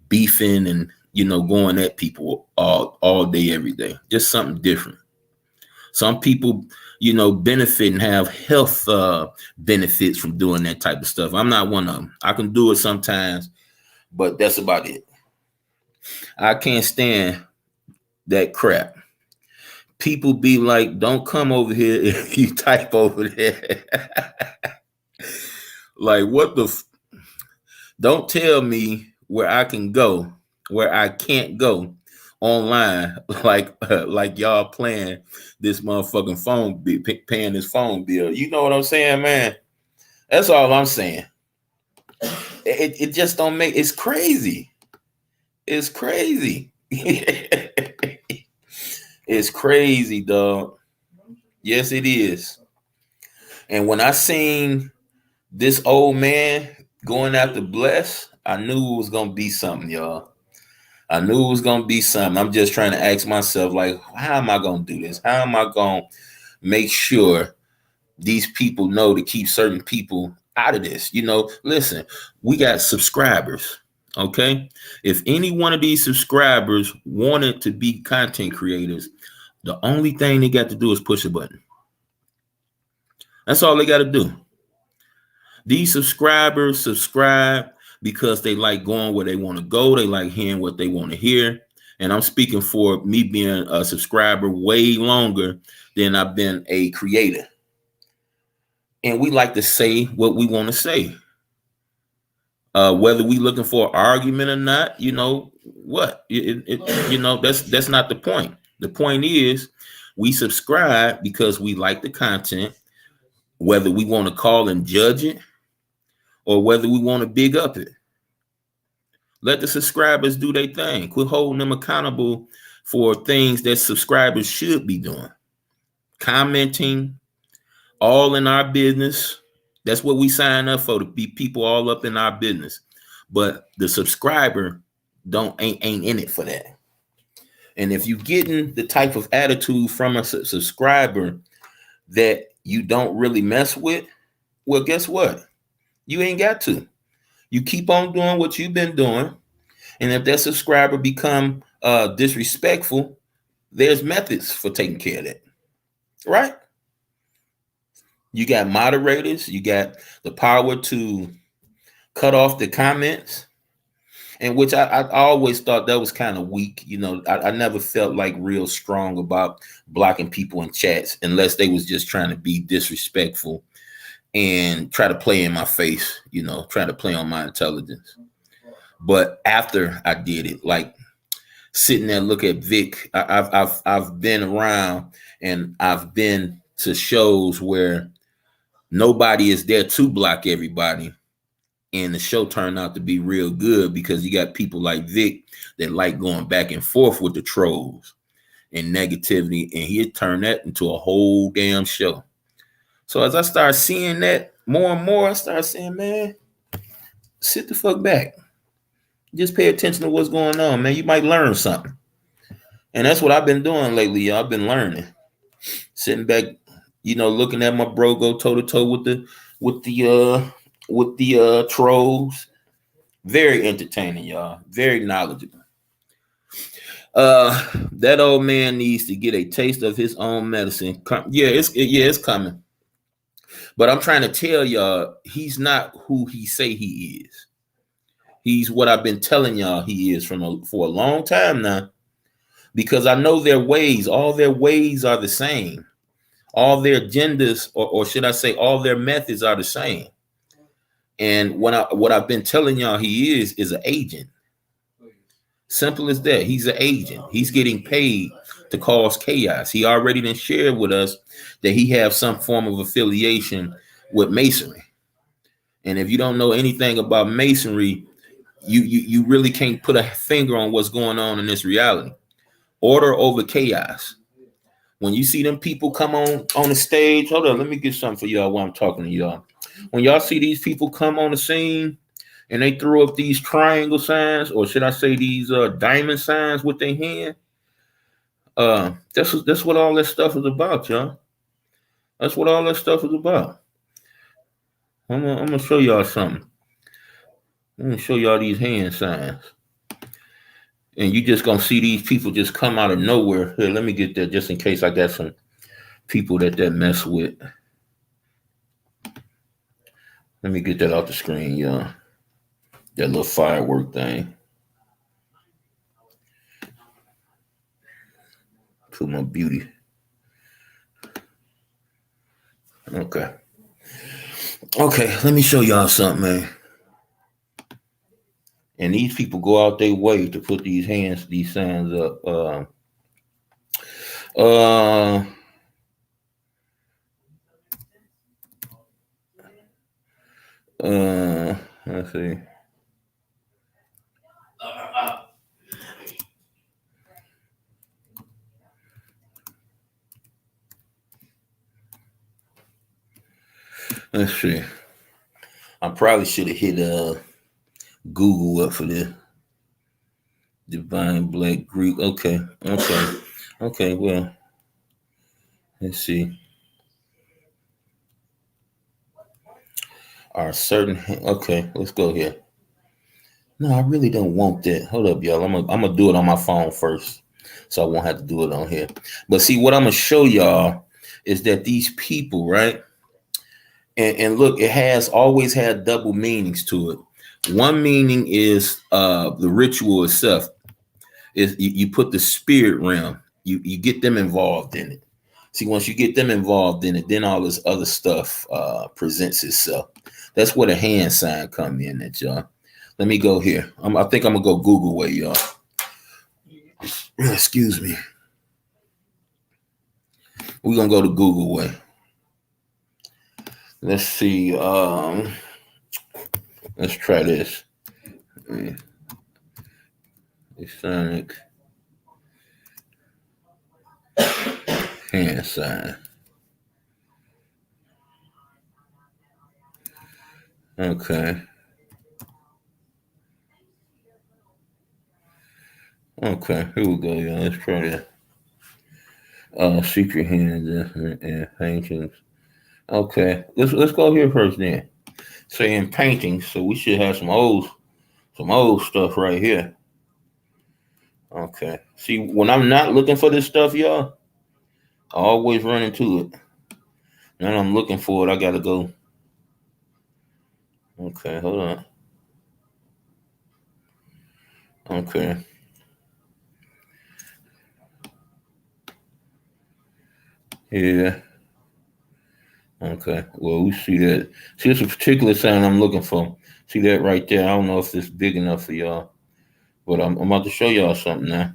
beefing and, going at people all day, every day. Just something different. Some people, you know, benefit and have health benefits from doing that type of stuff. I'm not one of them. I can do it sometimes, but that's about it. I can't stand that crap. People be like, don't come over here if you type over there. Like, what the? Don't tell me where I can go, where I can't go online, like y'all playing this motherfucking phone bill, paying this phone bill. You know what I'm saying, man? That's all I'm saying. It just don't make. It's crazy. It's crazy. It's crazy, dog. Yes, it is. And when I seen this old man going after Bless, I knew it was gonna be something, y'all. I knew it was gonna be something. I'm just trying to ask myself, like, how am I gonna do this? How am I gonna make sure these people know to keep certain people out of this? You know, listen, we got subscribers. Okay. If any one of these subscribers wanted to be content creators, the only thing they got to do is push a button. That's all they got to do. These subscribers subscribe because they like going where they want to go. They like hearing what they want to hear. And I'm speaking for me being a subscriber way longer than I've been a creator. And we like to say what we want to say. Whether we looking for an argument or not, you know what? You know, that's not the point. The point is we subscribe because we like the content, whether we want to call and judge it or whether we want to big up it. Let the subscribers do their thing. Quit holding them accountable for things that subscribers should be doing. Commenting, all in our business. That's what we sign up for, to be people all up in our business. But the subscriber ain't in it for that. And if you're getting the type of attitude from a subscriber that you don't really mess with, well, guess what? You ain't got to. You keep on doing what you've been doing. And if that subscriber become disrespectful, there's methods for taking care of that. Right? You got moderators. You got the power to cut off the comments, and which I always thought that was kind of weak. You know, I never felt like real strong about blocking people in chats unless they was just trying to be disrespectful and try to play in my face, you know, try to play on my intelligence. But after I did it, like sitting there, look at Vic, I've been around and I've been to shows where nobody is there to block everybody. And the show turned out to be real good because you got people like Vic that like going back and forth with the trolls and negativity. And he turned that into a whole damn show. So as I start seeing that more and more, I start saying, man, sit the fuck back. Just pay attention to what's going on, man. You might learn something. And that's what I've been doing lately, y'all. I've been learning. Sitting back, you know, looking at my bro go toe to toe with the trolls. Very entertaining, y'all. Very knowledgeable. That old man needs to get a taste of his own medicine. It's coming. But I'm trying to tell y'all, he's not who he say he is. He's what I've been telling y'all he is for a long time now. Because I know their ways. All their ways are the same. All their agendas, or should I say, all their methods are the same. And what I've been telling y'all he is an agent. Simple as that. He's an agent. He's getting paid to cause chaos. He already done shared with us that he have some form of affiliation with Masonry. And if you don't know anything about Masonry, you really can't put a finger on what's going on in this reality. Order over chaos. When you see them people come on the stage, hold on, let me get something for y'all while I'm talking to y'all. When y'all see these people come on the scene and they throw up these triangle signs, or should I say these diamond signs with their hand, that's what all that stuff is about, y'all. That's what all that stuff is about. I'm gonna show y'all something. I'm gonna show y'all these hand signs. And you just gonna see these people just come out of nowhere. Here, let me get that just in case I got some people that mess with. Let me get that off the screen, y'all. That little firework thing. To my beauty. Okay. Okay, let me show y'all something, man. And these people go out their way to put these signs up. Let's see. Let's see. I probably should have hit Google up for this. Divine Black Greek. Okay. Well, let's see. Are certain? Okay, let's go here. No, I really don't want that. Hold up, y'all. I'm gonna do it on my phone first, so I won't have to do it on here. But see, what I'm gonna show y'all is that these people, right? And look, it has always had double meanings to it. One meaning is the ritual itself. Is you put the spirit realm, you get them involved in it. See, once you get them involved in it, then all this other stuff presents itself. That's where the hand sign come in at, y'all. Let me go here. I think I'm gonna go Google way, y'all. Excuse me. We're gonna go to Google way. Let's see. Let's try this. Sonic hand sign. Okay. Okay, here we go, y'all. Let's try that. Secret hands and paintings. Okay, let's go here first then. Saying paintings, so we should have some old stuff right here. Okay. See, when I'm not looking for this stuff, y'all, I always run into it. Now I'm looking for it, I gotta go. Okay, hold on. Okay. Yeah. Okay. Well, we see that. See, it's a particular sign I'm looking for. See that right there? I don't know if it's big enough for y'all, but I'm about to show y'all something now.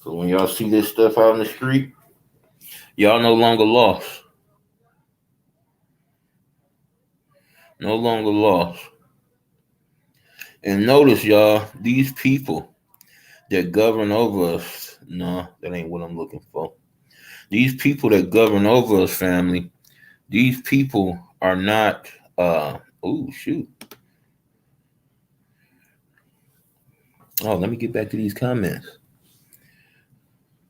So when y'all see this stuff out in the street, y'all no longer lost. No longer lost. And notice, y'all, these people that govern over us. No, that ain't what I'm looking for. These people that govern over us, family, these people are not, oh, shoot. Oh, let me get back to these comments.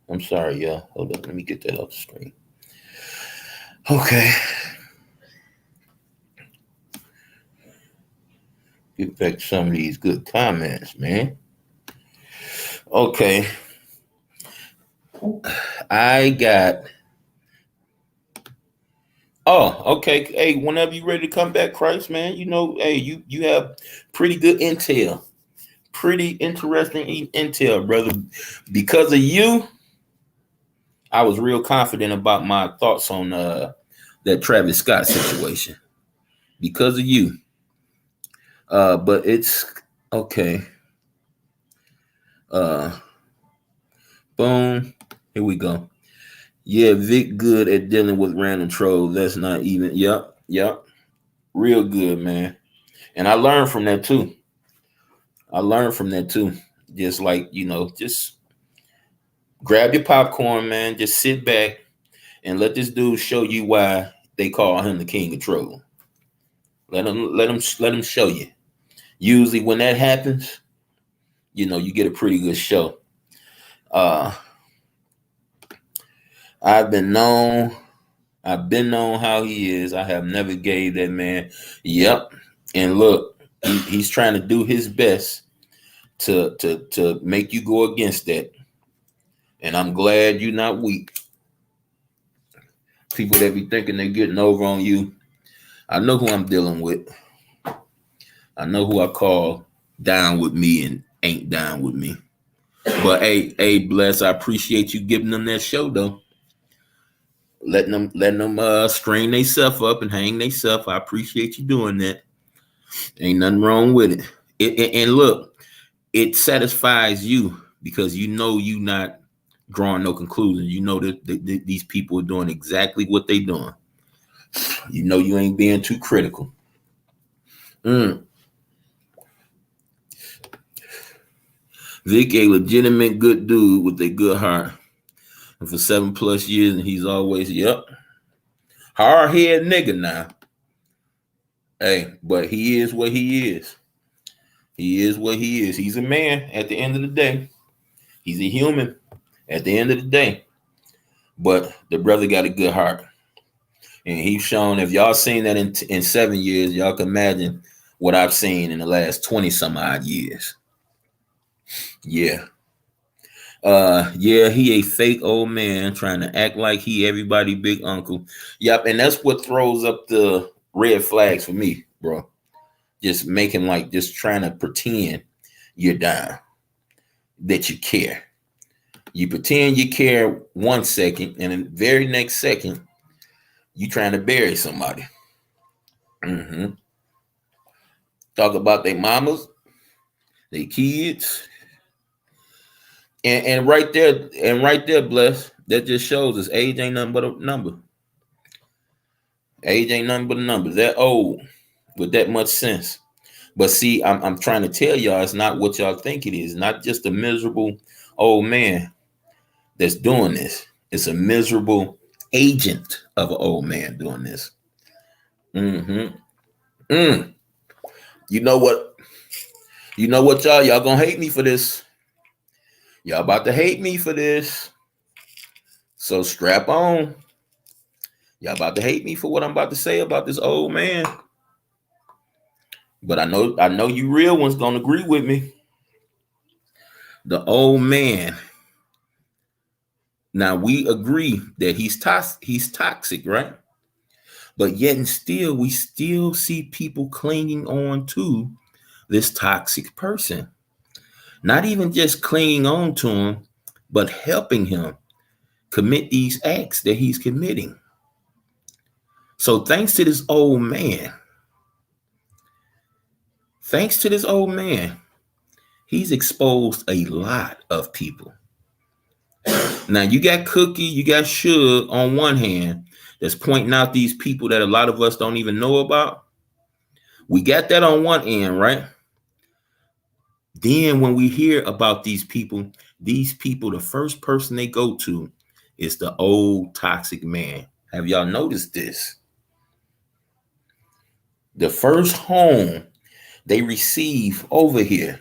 I'm sorry, y'all. Hold up. Let me get that off the screen. Okay. Get back to some of these good comments, man. Okay. I got... Oh, okay. Hey, whenever you ready to come back, Christ, man, you know, hey, you have pretty good intel. Pretty interesting intel, brother. Because of you, I was real confident about my thoughts on that Travis Scott situation. Because of you. But it's okay. Boom. Here we go. Yeah, Vic good at dealing with random trolls. That's not even. Yep. Real good, man. And I learned from that too. Just like, you know, just grab your popcorn, man. Just sit back and let this dude show you why they call him the king of troll. Let him show you. Usually when that happens, you know, you get a pretty good show. I've been known how he is. I have never gave that man. Yep. And look, he's trying to do his best to make you go against that. And I'm glad you're not weak. People that be thinking they're getting over on you. I know who I'm dealing with. I know who I call down with me and ain't down with me. But hey, Bless, I appreciate you giving them that show though. Letting them strain themselves up and hang themselves. I appreciate you doing that. Ain't nothing wrong with it. And look, it satisfies you because you know you not drawing no conclusions. You know that these people are doing exactly what they doing. You know you ain't being too critical. Vic, a legitimate good dude with a good heart. And for 7+ years, and he's always, hard-head nigga now. Hey, but he is what he is. He is what he is. He's a man at the end of the day. He's a human at the end of the day. But the brother got a good heart. And he's shown, if y'all seen that in 7 years, y'all can imagine what I've seen in the last 20 some odd years. Yeah. He a fake old man trying to act like he everybody big uncle. Yep, and that's what throws up the red flags for me, bro. Just making like just trying to pretend you're down, that you care. You pretend you care 1 second, and in the very next second, you trying to bury somebody. Talk about their mamas, their kids. And right there, Bless, that just shows us age ain't nothing but a number. Age ain't nothing but a number. That old with that much sense. But see, I'm trying to tell y'all it's not what y'all think it is. Not just a miserable old man that's doing this. It's a miserable agent of an old man doing this. You know what? You know what, y'all? Y'all gonna hate me for this. Y'all about to hate me for this. So strap on. Y'all about to hate me for what I'm about to say about this old man. But I know you real ones gonna agree with me. The old man. Now we agree that he's toxic, right? But yet and still, we still see people clinging on to this toxic person. Not even just clinging on to him, but helping him commit these acts that he's committing. So thanks to this old man, he's exposed a lot of people. Now you got Cookie, you got Suge on one hand that's pointing out these people that a lot of us don't even know about. We got that on one end, right? Then when we hear about these people, the first person they go to is the old toxic man. Have y'all noticed this? The first home they receive over here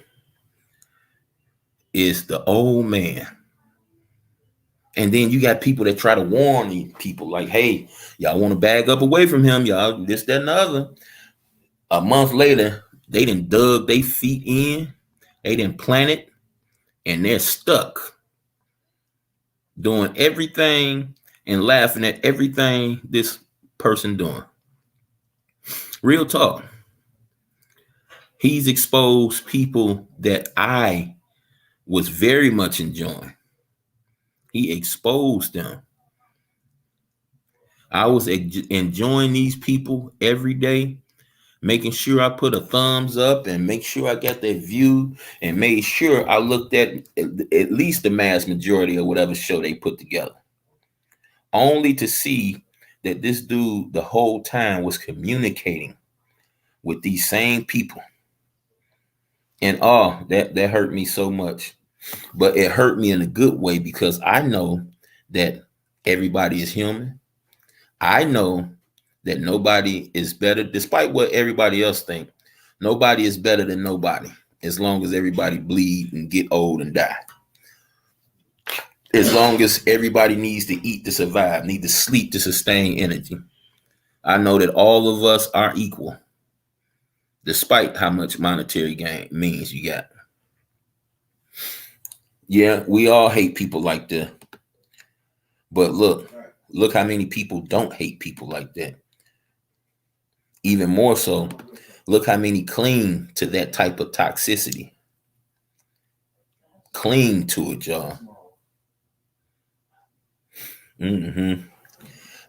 is the old man. And then you got people that try to warn these people like, hey, y'all want to bag up away from him, y'all, this, that, and the other. A month later, they done dug their feet in. They didn't plant it, and they're stuck doing everything and laughing at everything this person doing. Real talk. He's exposed people that I was very much enjoying. He exposed them. I was enjoying these people every day, making sure I put a thumbs up and make sure I got that view and made sure I looked at least the mass majority of whatever show they put together. Only to see that this dude the whole time was communicating with these same people. And that hurt me so much. But it hurt me in a good way because I know that everybody is human. I know that nobody is better, despite what everybody else think. Nobody is better than nobody, as long as everybody bleed and get old and die. As long as everybody needs to eat to survive, need to sleep to sustain energy. I know that all of us are equal, despite how much monetary gain means you got. Yeah, we all hate people like that. But look, Look how many people don't hate people like that. Even more so, look how many cling to that type of toxicity. Cling to it, y'all.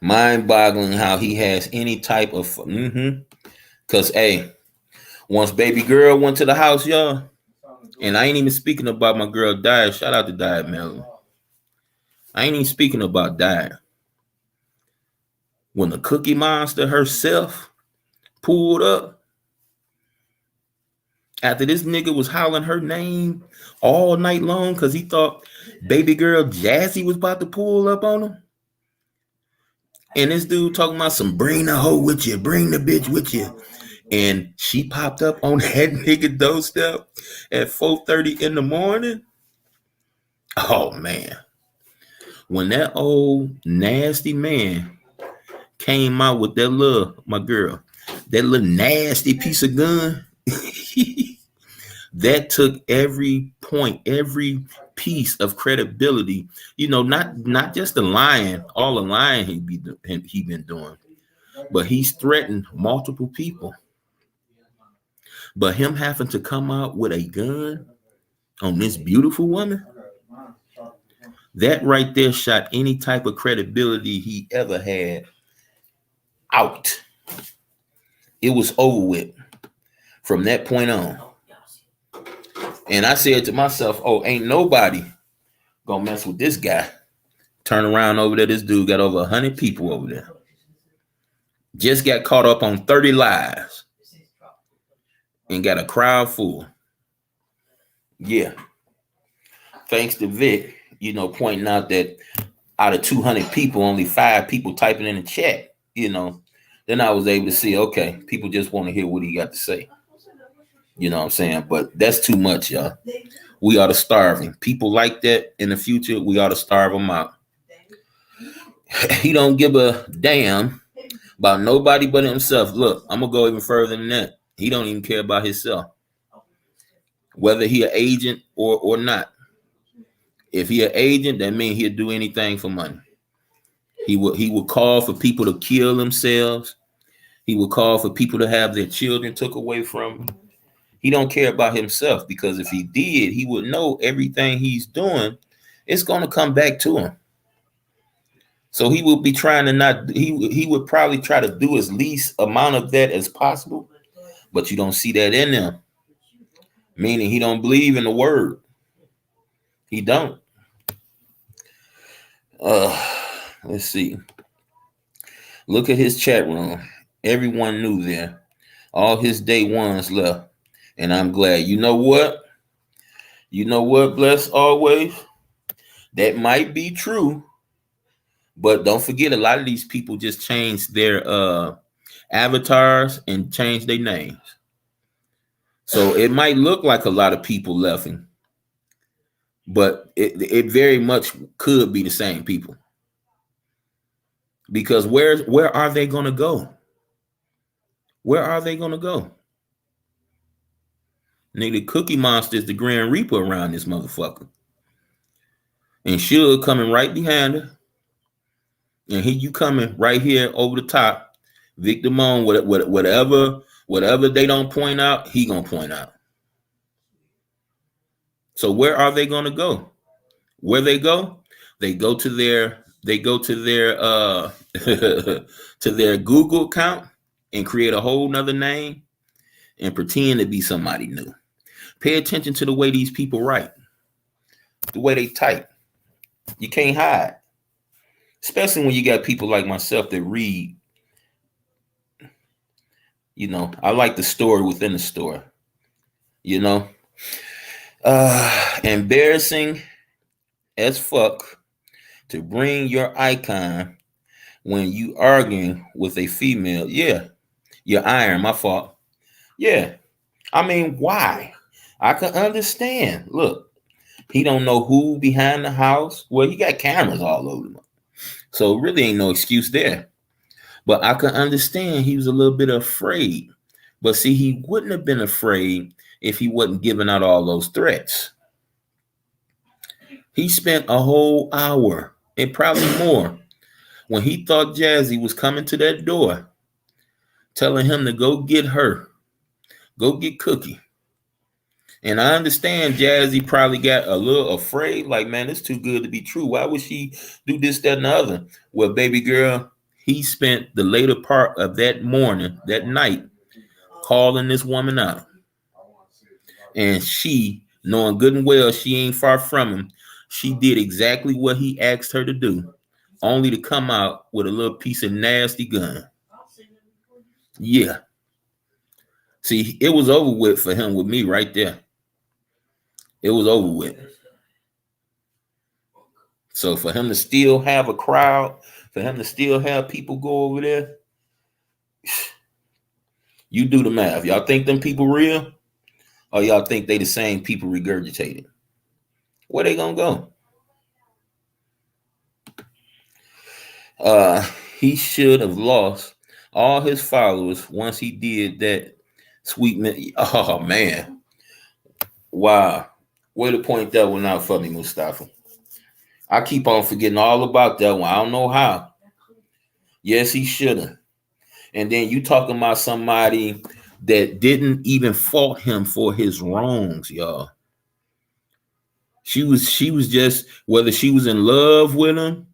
Mind-boggling how he has any type of because hey, once baby girl went to the house, y'all, and I ain't even speaking about my girl Diet. Shout out to Diet Melon. I ain't even speaking about Diet. When the Cookie Monster herself pulled up, after this nigga was hollering her name all night long because he thought baby girl Jazzy was about to pull up on him. And this dude talking about some bring the hoe with you, bring the bitch with you. And she popped up on that nigga doorstep at 4:30 in the morning. Oh man. When that old nasty man came out with that little, my girl, that little nasty piece of gun, that took every point, every piece of credibility. You know, not just the lying, all the lying he been doing, but he's threatened multiple people. But him having to come out with a gun on this beautiful woman, that right there shot any type of credibility he ever had out. It was over with from that point on. And I said to myself, oh, ain't nobody gonna mess with this guy. Turn around over there, this dude got over 100 people over there. Just got caught up on 30 lives and got a crowd full. Yeah. Thanks to Vic, you know, pointing out that out of 200 people, only 5 people typing in the chat, you know. Then I was able to see, okay, people just want to hear what he got to say. You know what I'm saying? But that's too much, y'all. We ought to starve him. People like that in the future, we ought to starve them out. He don't give a damn about nobody but himself. Look, I'm going to go even further than that. He don't even care about himself. Whether he an agent or not. If he an agent, that means he'll do anything for money. He would call for people to kill themselves. He would call for people to have their children took away from him. He don't care about himself, because if he did, he would know everything he's doing is going to come back to him. So he would be trying to not, he would probably try to do as least amount of that as possible, but you don't see that in him. Meaning he don't believe in the word. He don't. Let's see. Look at his chat room. Everyone knew there. All his day ones left. And I'm glad. You know what? You know what, Bless always? That might be true. But don't forget, a lot of these people just changed their avatars and changed their names. So it might look like a lot of people left him. But it very much could be the same people. Because where are they going to go? Where are they going to go? Nigga, Cookie Monster is the Grand Reaper around this motherfucker. And Suge coming right behind her. And here you coming right here over the top. Victor Moan, whatever they don't point out, he gonna point out. So where are they gonna go? Where they go? They go to their to their Google account and create a whole nother name and pretend to be somebody new. Pay attention to the way these people write, the way they type. You can't hide, especially when you got people like myself that read. You know, I like the story within the story. You know, embarrassing as fuck to bring your icon when you arguing with a female. Yeah, you're iron. My fault. Yeah, I mean, why? I can understand. Look, he don't know who behind the house. Well, he got cameras all over him, so really ain't no excuse there. But I can understand he was a little bit afraid. But see, he wouldn't have been afraid if he wasn't giving out all those threats. He spent a whole hour and probably more when he thought Jazzy was coming to that door, telling him to go get her, go get Cookie. And I understand Jazzy probably got a little afraid, like, man, it's too good to be true. Why would she do this, that, and the other? Well, baby girl, he spent the later part of that morning, that night, calling this woman out. And she, knowing good and well she ain't far from him, she did exactly what he asked her to do, only to come out with a little piece of nasty gun. Yeah. See, it was over with for him with me right there. It was over with. So for him to still have a crowd, for him to still have people go over there, you do the math. Y'all think them people real? Or y'all think they the same people regurgitated? Where they gonna go? He should have lost all his followers once he did that. Sweet man. Oh man. Wow. Way to point that one out for me, Mustafa. I keep on forgetting all about that one. I don't know how. Yes, he should have. And then you talking about somebody that didn't even fault him for his wrongs, y'all. She was just, whether she was in love with him,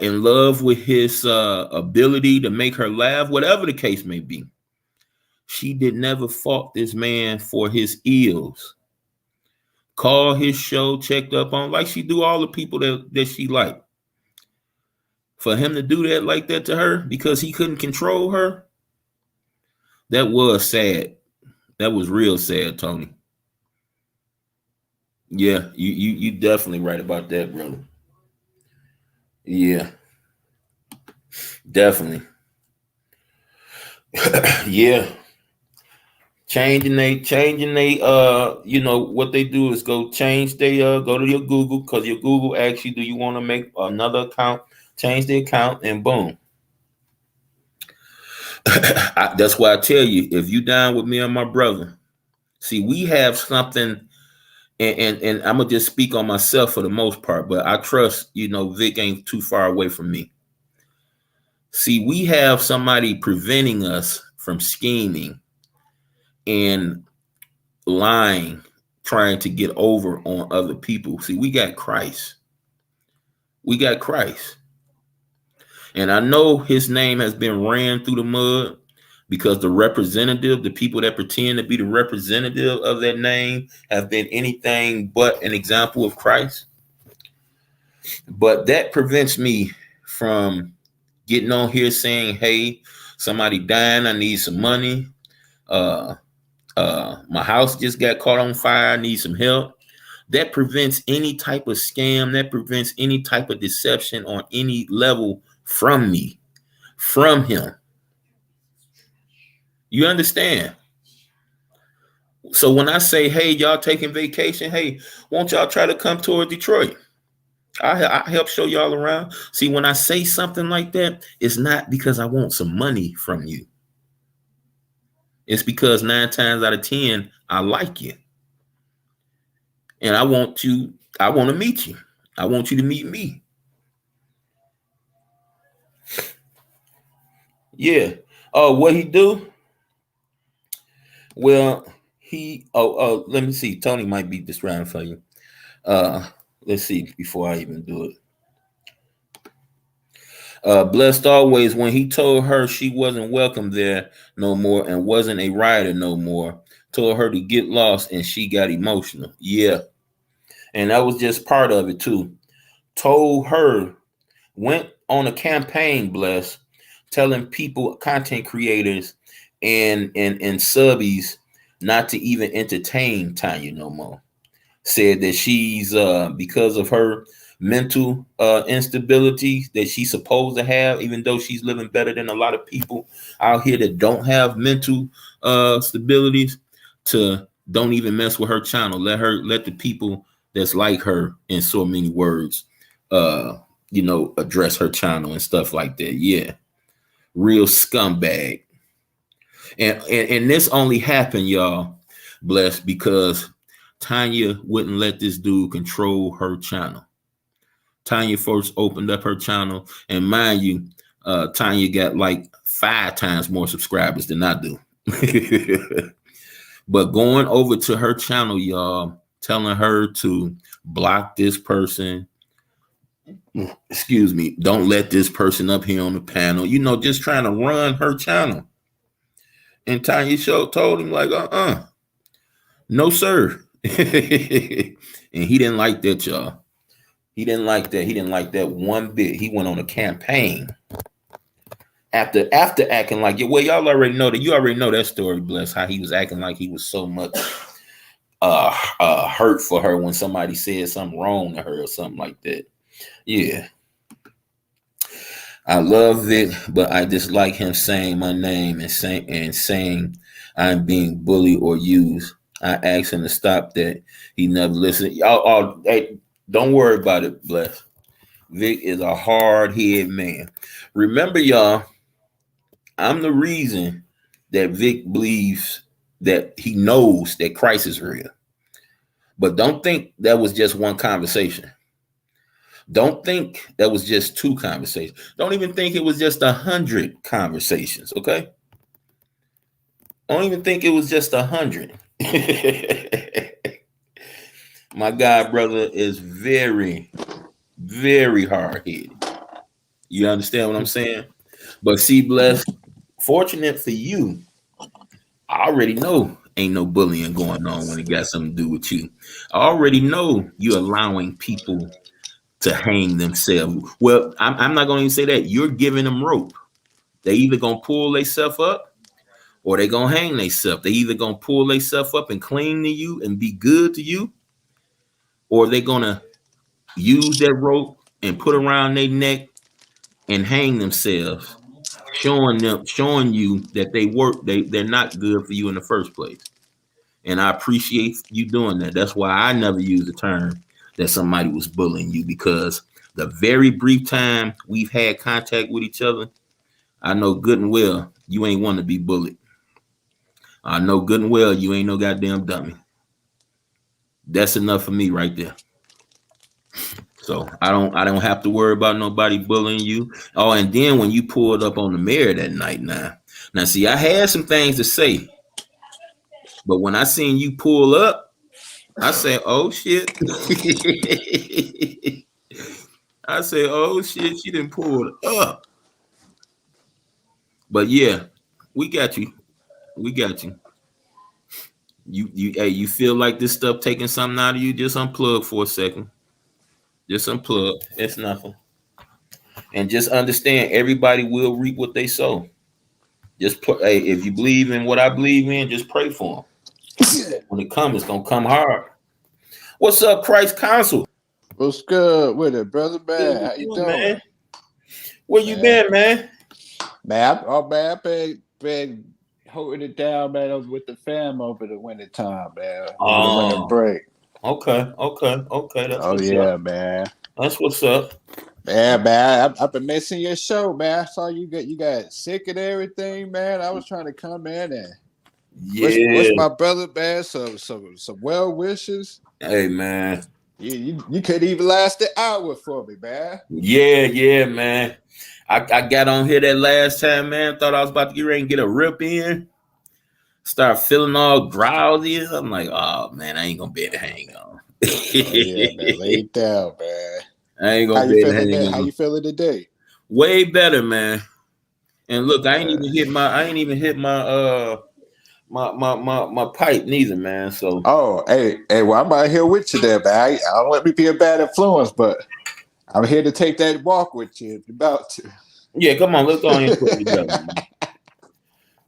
in love with his ability to make her laugh, whatever the case may be, she did never fault this man for his ills. Call his show, checked up on, like she do all the people that she liked. For him to do that like that to her because he couldn't control her, that was sad. That was real sad, Tony. Yeah, you definitely right about that, brother. Yeah, definitely. Yeah. Changing they you know what they do is go change they go to your Google, because your Google asks you, do you want to make another account? Change the account and boom. That's why I tell you, if you down with me and my brother, see, we have something, and I'm gonna just speak on myself for the most part, but I trust, you know, Vic ain't too far away from me. See, we have somebody preventing us from scheming and lying, trying to get over on other people. See, we got Christ. We got Christ. And I know his name has been ran through the mud because the representative, the people that pretend to be the representative of that name, have been anything but an example of Christ. But that prevents me from getting on here saying, hey, somebody dying, I need some money. My house just got caught on fire, I need some help. That prevents any type of scam. That prevents any type of deception on any level from me, from him. You understand? So when I say, hey, y'all taking vacation, hey, won't y'all try to come toward Detroit? I help show y'all around. See, when I say something like that, it's not because I want some money from you. It's because 9 times out of 10, I like you. And I want to meet you. I want you to meet me. Yeah. Oh, what he do? Well, let me see. Tony might beat this round for you. Let's see before I even do it. Blessed always, when he told her she wasn't welcome there no more and wasn't a rider no more, told her to get lost, and she got emotional. Yeah. And that was just part of it too. Told her, went on a campaign, Bless, telling people, content creators and subbies, not to even entertain Tanya no more. Said that she's because of her mental instability that she's supposed to have, even though she's living better than a lot of people out here that don't have mental stabilities, to don't even mess with her channel. Let the people that's like her, in so many words, address her channel and stuff like that. Yeah. Real scumbag. And this only happened, y'all, Blessed, because Tanya wouldn't let this dude control her channel. Tanya first opened up her channel, and mind you, Tanya got like 5 times more subscribers than I do. But going over to her channel, y'all, telling her to block this person, excuse me, don't let this person up here on the panel, you know, just trying to run her channel. And Tanya told him like, no, sir. And he didn't like that, y'all. He didn't like that. He didn't like that one bit. He went on a campaign after acting like, well, y'all already know that. You already know that story, Bless, how he was acting like he was so much hurt for her when somebody said something wrong to her or something like that. Yeah. I love it, but I dislike him saying my name and saying I'm being bullied or used. I asked him to stop that. He never listened. Y'all, hey, don't worry about it, Bless. Vic is a hard-headed man. Remember, y'all, I'm the reason that Vic believes that he knows that Christ is real. But don't think that was just one conversation. Don't think that was just 2 conversations. Don't even think it was just 100 conversations, okay? Don't even think it was just 100. My God, brother, is very, very hard-headed. You understand what I'm saying? But see, Bless, fortunate for you, I already know ain't no bullying going on when it got something to do with you. I already know you're allowing people to hang themselves. Well, I'm not going to even say that. You're giving them rope. They either going to pull themselves up or they going to hang themselves. They either going to pull themselves up and cling to you and be good to you, or they going to use that rope and put around their neck and hang themselves, showing you that they're not good for you in the first place. And I appreciate you doing that. That's why I never use the term that somebody was bullying you, because the very brief time we've had contact with each other, I know good and well you ain't want to be bullied. I know good and well you ain't no goddamn dummy. That's enough for me right there. So I don't have to worry about nobody bullying you. Oh, and then when you pulled up on the mayor that night, now see, I had some things to say, but when I seen you pull up, I said, oh shit. I said, oh shit, she didn't pull up. But yeah, we got you. We got you. You feel like this stuff taking something out of you? Just unplug for a second. Just unplug. It's nothing. And just understand, everybody will reap what they sow. Just hey, if you believe in what I believe in, just pray for them. When it comes, it's gonna come hard. What's up, Christ Council? What's good with it, brother? Man, how you doing, man? Where you been, man? Man, I've been holding it down, man. I was with the fam over the winter time, man. Over the winter break. Okay. That's yeah, up. Man. That's what's up. Man, I've been missing your show, man. I saw you got sick and everything, man. I was trying to come in and wish my brother, man, some well wishes. Hey, man. You could even last an hour for me, man. Yeah, man. I got on here that last time, man. Thought I was about to get ready and get a rip in. Start feeling all drowsy. I'm like, oh man, I ain't gonna be able to hang on. Yeah, man, lay down, man. I ain't gonna be able to hang on. How you feeling today? Way better, man. And look, I ain't even hit my my pipe neither, man. So hey, well, I'm out here with you there, man. I don't let me be a bad influence, but I'm here to take that walk with you if you're about to. Yeah, come on, let's go ahead and put it together. Man.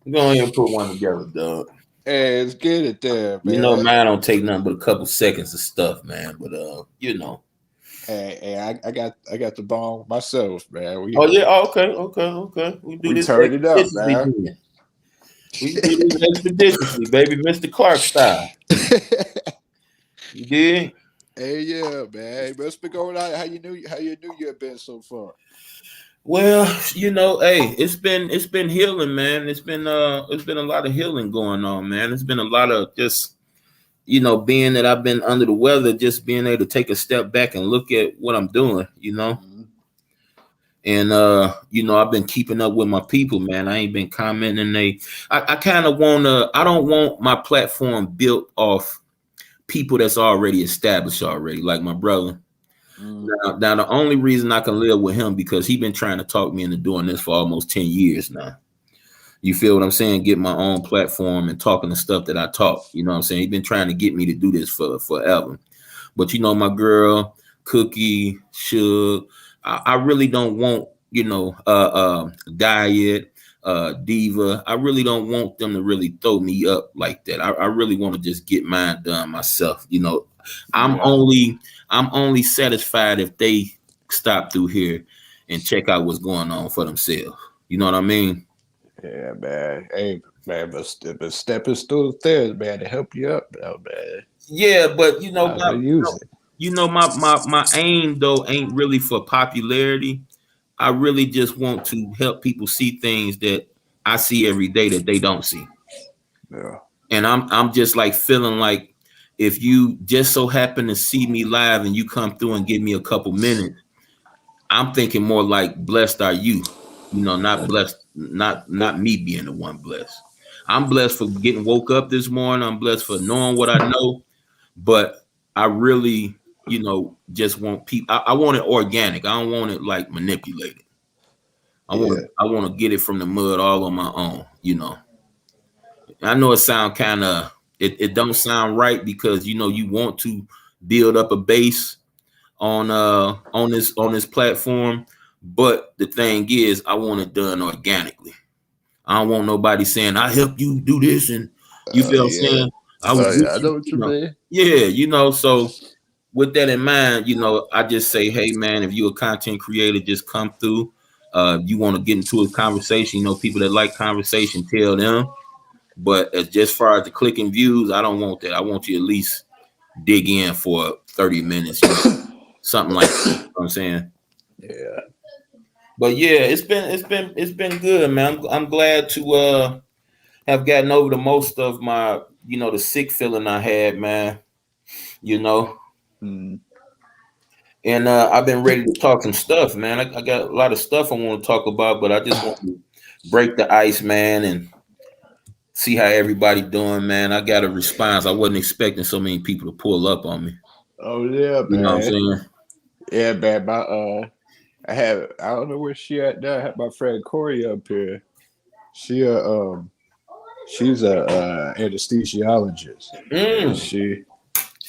Go ahead and put one together, dog. Hey, let's get it there, man. You know, mine don't take nothing but a couple seconds of stuff, man. But you know. Hey, I got the ball myself, man. Okay. We turn it up, man. We do this expeditiously, baby, Mr. Clark style. You did? Hey, yeah, man. What's been going on? How your new year been so far? Well, you know, hey, it's been healing, man. It's been a lot of healing going on, man. It's been a lot of just you know, being that I've been under the weather, just being able to take a step back and look at what I'm doing, you know. Mhm. And you know, I've been keeping up with my people, man. I ain't been commenting. I kind of I don't want my platform built off people that's already established already, like my brother. Mm. Now the only reason I can live with him because he been trying to talk me into doing this for almost 10 years now. You feel what I'm saying? Get my own platform and talking the stuff that I talk. You know what I'm saying? He's been trying to get me to do this for forever. But you know, my girl, Cookie, Suge, I really don't want, you know, Diet, Diva. I really don't want them to really throw me up like that. I really want to just get mine done myself. You know, I'm only satisfied if they stop through here and check out what's going on for themselves. You know what I mean? Yeah, man. Hey, man, but stepping stool stairs, man, to help you up, though, man. Yeah, but you know, I use it. you know, my aim though ain't really for popularity. I really just want to help people see things that I see every day that they don't see. Yeah. And I'm just like feeling like if you just so happen to see me live and you come through and give me a couple minutes, I'm thinking more like blessed are you, you know, not blessed, not me being the one blessed. I'm blessed for getting woke up this morning. I'm blessed for knowing what I know, but I really, you know, just want people. I want it organic. I don't want it like manipulated. I want to get it from the mud all on my own, you know. I know it sound kind of it don't sound right because you know you want to build up a base on this platform, but the thing is I want it done organically. I don't want nobody saying I helped you do this and you feel what I'm saying? I was I know what you mean. yeah, you know, so with that in mind, you know, I just say, hey man, if you're a content creator, just come through. You want to get into a conversation, you know, people that like conversation, tell them. But as just far as the clicking views, I don't want that. I want you at least dig in for 30 minutes, you know, something like that. You know what I'm saying? Yeah. But yeah, it's been good, man. I'm glad to have gotten over the most of my, you know, the sick feeling I had, man. You know. Mm. And I've been ready to talk some stuff, man. I got a lot of stuff I want to talk about, but I just want to break the ice, man, and see how everybody doing, man. I got a response. I wasn't expecting so many people to pull up on me. Oh yeah, man. You know what I'm saying? Yeah, man. I don't know where she at now. I had my friend Corey up here. She's a anesthesiologist.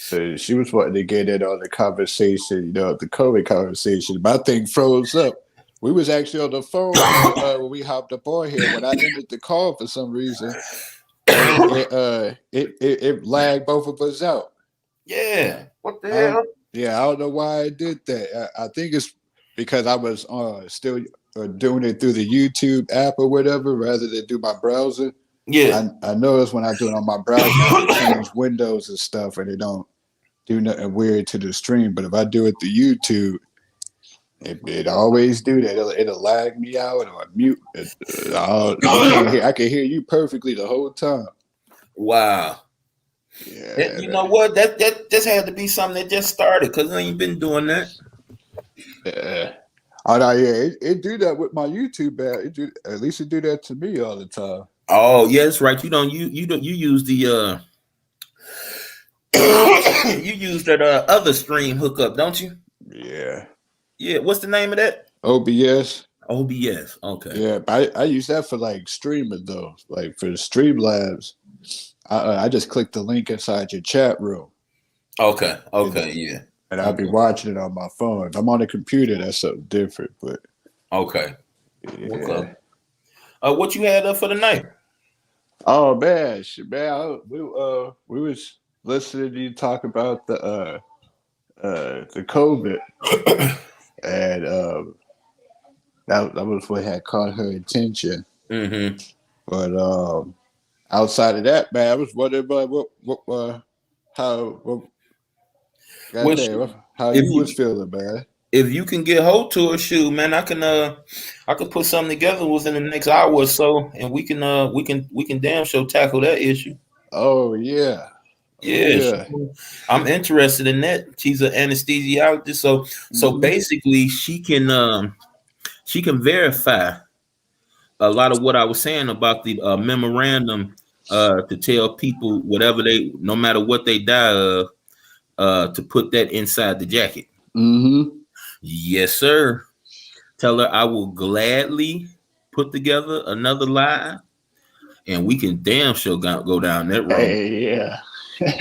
So she was wanting to get in on the conversation, you know, the COVID conversation. My thing froze up. We was actually on the phone when we hopped up on here. When I ended the call for some reason, it lagged both of us out. Yeah. What the hell? Yeah, I don't know why I did that. I think it's because I was still doing it through the YouTube app or whatever rather than do my browser. Yeah. I notice when I do it on my browser, I change windows and stuff, and it don't do nothing weird to the stream. But if I do it through YouTube, it always do that. It'll lag me out or mute. I can hear you perfectly the whole time. Wow. Yeah. You know what? That just had to be something that just started because I ain't been doing that. Yeah. Oh no, yeah, it do that with my YouTube app. At least it do that to me all the time. Oh, yeah, that's right. You use the you use that other stream hookup, don't you? Yeah. Yeah. What's the name of that? OBS. OBS. Okay. Yeah, I use that for like streaming though. Like for the Streamlabs, I just click the link inside your chat room. Okay. Yeah. And I'll be watching it on my phone. If I'm on a computer, that's something different. But okay. Yeah. Okay. What you had up for the night? Oh man, we was listening to you talk about the COVID, and that was what had caught her attention. Mm-hmm. But outside of that, man, I was wondering about how you was feeling, man. If you can get hold to a shoe, man, I could put something together within the next hour or so, and we can damn sure tackle that issue. Oh yeah. Yeah, I'm interested in that. She's an anesthesiologist, so basically she can verify a lot of what I was saying about the memorandum to tell people whatever they, no matter what they die of, to put that inside the jacket. Yes, sir. Tell her I will gladly put together another live, and we can damn sure go down that road. Hey, yeah.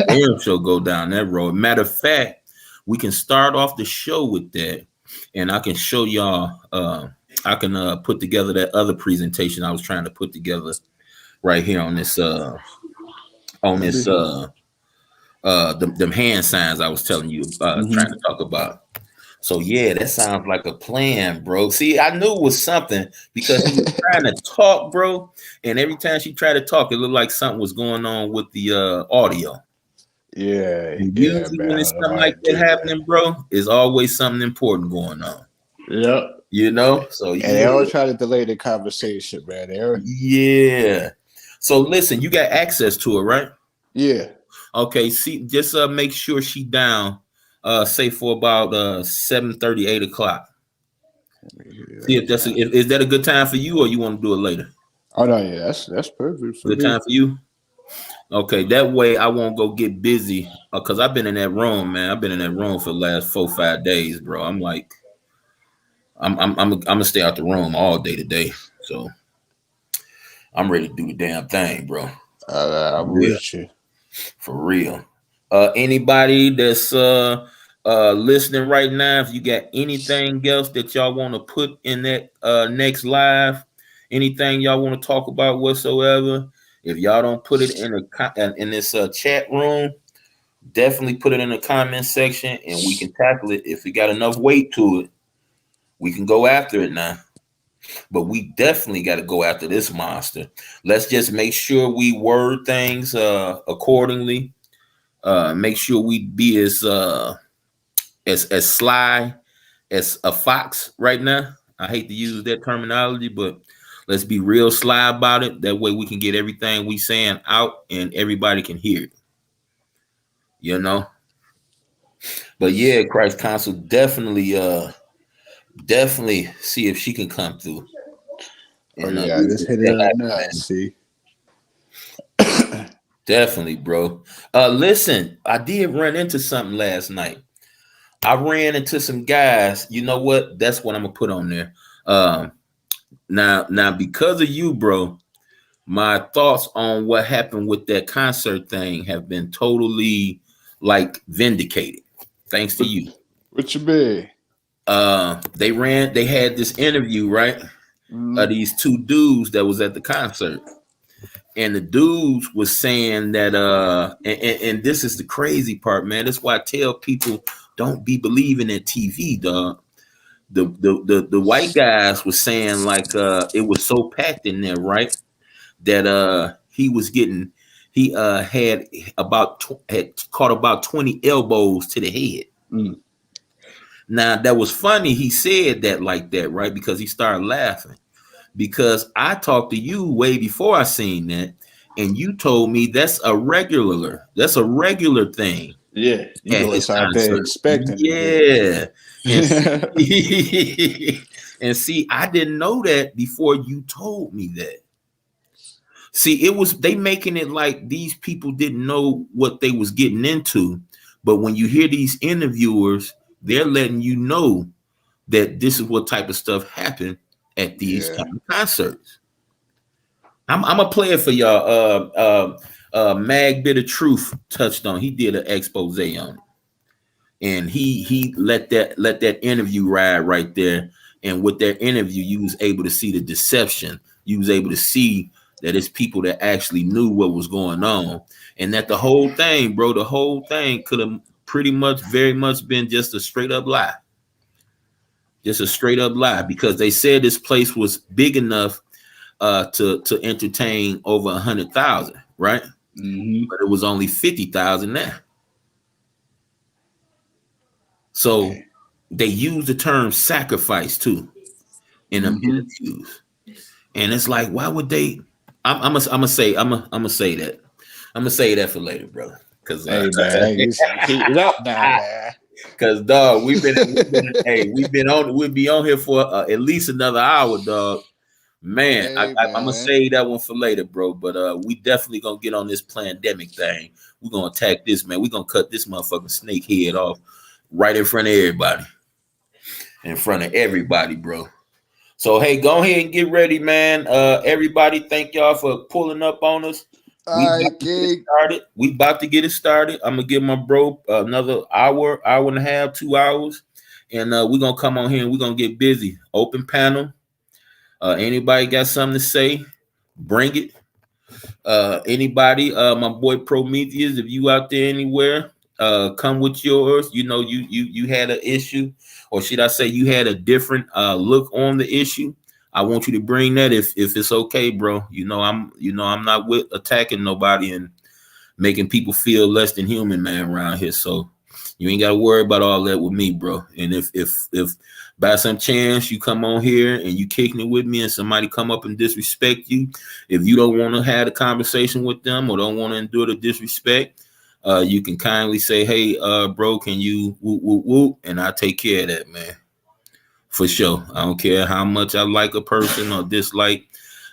Damn sure go down that road. Matter of fact, we can start off the show with that, and I can show y'all. I can put together that other presentation I was trying to put together right here on this them hand signs I was telling you trying to talk about. So yeah, that sounds like a plan, bro. See, I knew it was something because he was trying to talk, bro, and every time she tried to talk, it looked like something was going on with the audio. Yeah, usually when it's something like that happening, bro, it's always something important going on. Yep. You know, so and they always try to delay the conversation, man. Yeah. So listen, you got access to it, right? Yeah. Okay. See, just make sure she down. Say for about 7:30, 8 o'clock. See if that's is that a good time for you, or you want to do it later? Oh no, yeah, that's perfect. Good time for you. Okay, that way I won't go get busy because I've been in that room, man. I've been in that room for the last 4-5 days, bro. I'm like, I'm gonna stay out the room all day today, so I'm ready to do the damn thing, bro. I'm with you for real. Anybody that's listening right now, if you got anything else that y'all want to put in that next live, anything y'all want to talk about whatsoever, if y'all don't put it in this chat room, definitely put it in the comment section and we can tackle it. If it got enough weight to it, we can go after it now. But we definitely got to go after this monster. Let's just make sure we word things accordingly. Make sure we be as sly as a fox right now. I hate to use that terminology, but let's be real sly about it. That way we can get everything we saying out and everybody can hear it. You know? But yeah, Christ Council definitely see if she can come through. Oh yeah, just hit it up now. See. Definitely, bro. Listen, I did run into something last night. I ran into some guys. You know what? That's what I'm gonna put on there. Now, because of you, bro, my thoughts on what happened with that concert thing have been totally like vindicated. Thanks to you. What you mean? They had this interview, right? These two dudes that was at the concert. And the dudes was saying that and this is the crazy part, man. That's why I tell people don't be believing in TV, dog. The white guys was saying like it was so packed in there, right? That he had caught about 20 elbows to the head. Now that was funny. He said that like that, right? Because he started laughing. Because I talked to you way before I seen that, and you told me that's a regular thing. Yeah, you know it's out there expecting. Yeah, and see, I didn't know that before you told me that. See, they making it like these people didn't know what they was getting into, but when you hear these interviewers, they're letting you know that this is what type of stuff happened at these kind of concerts. I'm gonna play it for y'all. Mag Bit of Truth touched on. He did an expose on it, and he let that interview ride right there. And with that interview, you was able to see the deception. You was able to see that it's people that actually knew what was going on, and that the whole thing, bro, the whole thing could have very much been just a straight up lie. Just a straight up lie, because they said this place was big enough to entertain over 100,000, right? But it was only 50,000 there. So they use the term sacrifice too in them interviews, and it's like, why would they? I'm gonna say that. I'm gonna say that for later, brother, Cause Hey man, you keep it up now, man. Cause dog, we've been we'll be on here for at least another hour, dog. Man, Hey I'm gonna man. save that one for later, bro. But we definitely gonna get on this pandemic thing. We're gonna attack this, man. We're gonna cut this motherfucking snake head off right in front of everybody. In front of everybody, bro. So hey, go ahead and get ready, man. Everybody, thank y'all for pulling up on us. All right, King. We about to get it started. I'm gonna give my bro another hour and a half, 2 hours, and we're gonna come on here and we're gonna get busy. Open panel. Anybody got something to say? Bring it. Anybody? My boy Prometheus, if you out there anywhere, come with yours. You know, you had an issue, or should I say, you had a different look on the issue. I want you to bring that if it's okay, bro. I'm not with attacking nobody and making people feel less than human, man, around here. So you ain't got to worry about all that with me, bro. And if by some chance you come on here and you kicking it with me and somebody come up and disrespect you, if you don't want to have a conversation with them or don't want to endure the disrespect, you can kindly say, hey, bro, can you whoop, whoop, whoop? And I'll take care of that, man. For sure. I don't care how much I like a person or dislike.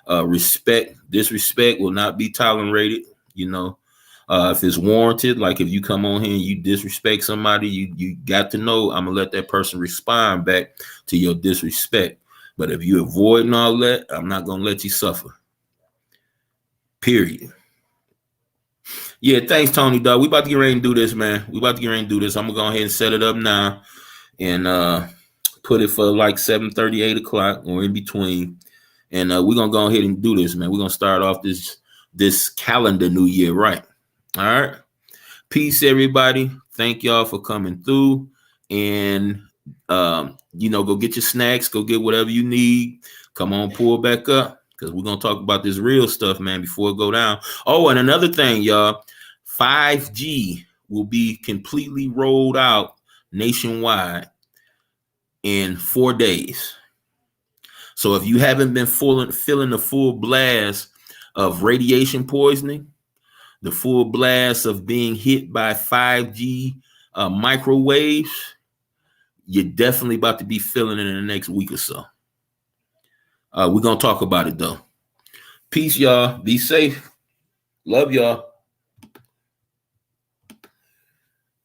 Disrespect will not be tolerated, if it's warranted. Like if you come on here and you disrespect somebody, you got to know I'm gonna let that person respond back to your disrespect. But if you avoiding all that, I'm not gonna let you suffer. Period. Yeah, thanks, Tony, dog. We about to get ready and do this, man. I'm gonna go ahead and set it up now and put it for like 7:30, 8 o'clock or in between. And we're gonna go ahead and do this, man. We're gonna start off this calendar new year, right? All right. Peace, everybody. Thank y'all for coming through. And go get your snacks, go get whatever you need. Come on, pull back up, because we're gonna talk about this real stuff, man, before it go down. Oh, and another thing, y'all, 5G will be completely rolled out nationwide in 4 days. So if you haven't been feeling the full blast of radiation poisoning, the full blast of being hit by 5G microwaves, you're definitely about to be feeling it in the next week or so. We're going to talk about it, though. Peace, y'all. Be safe. Love y'all.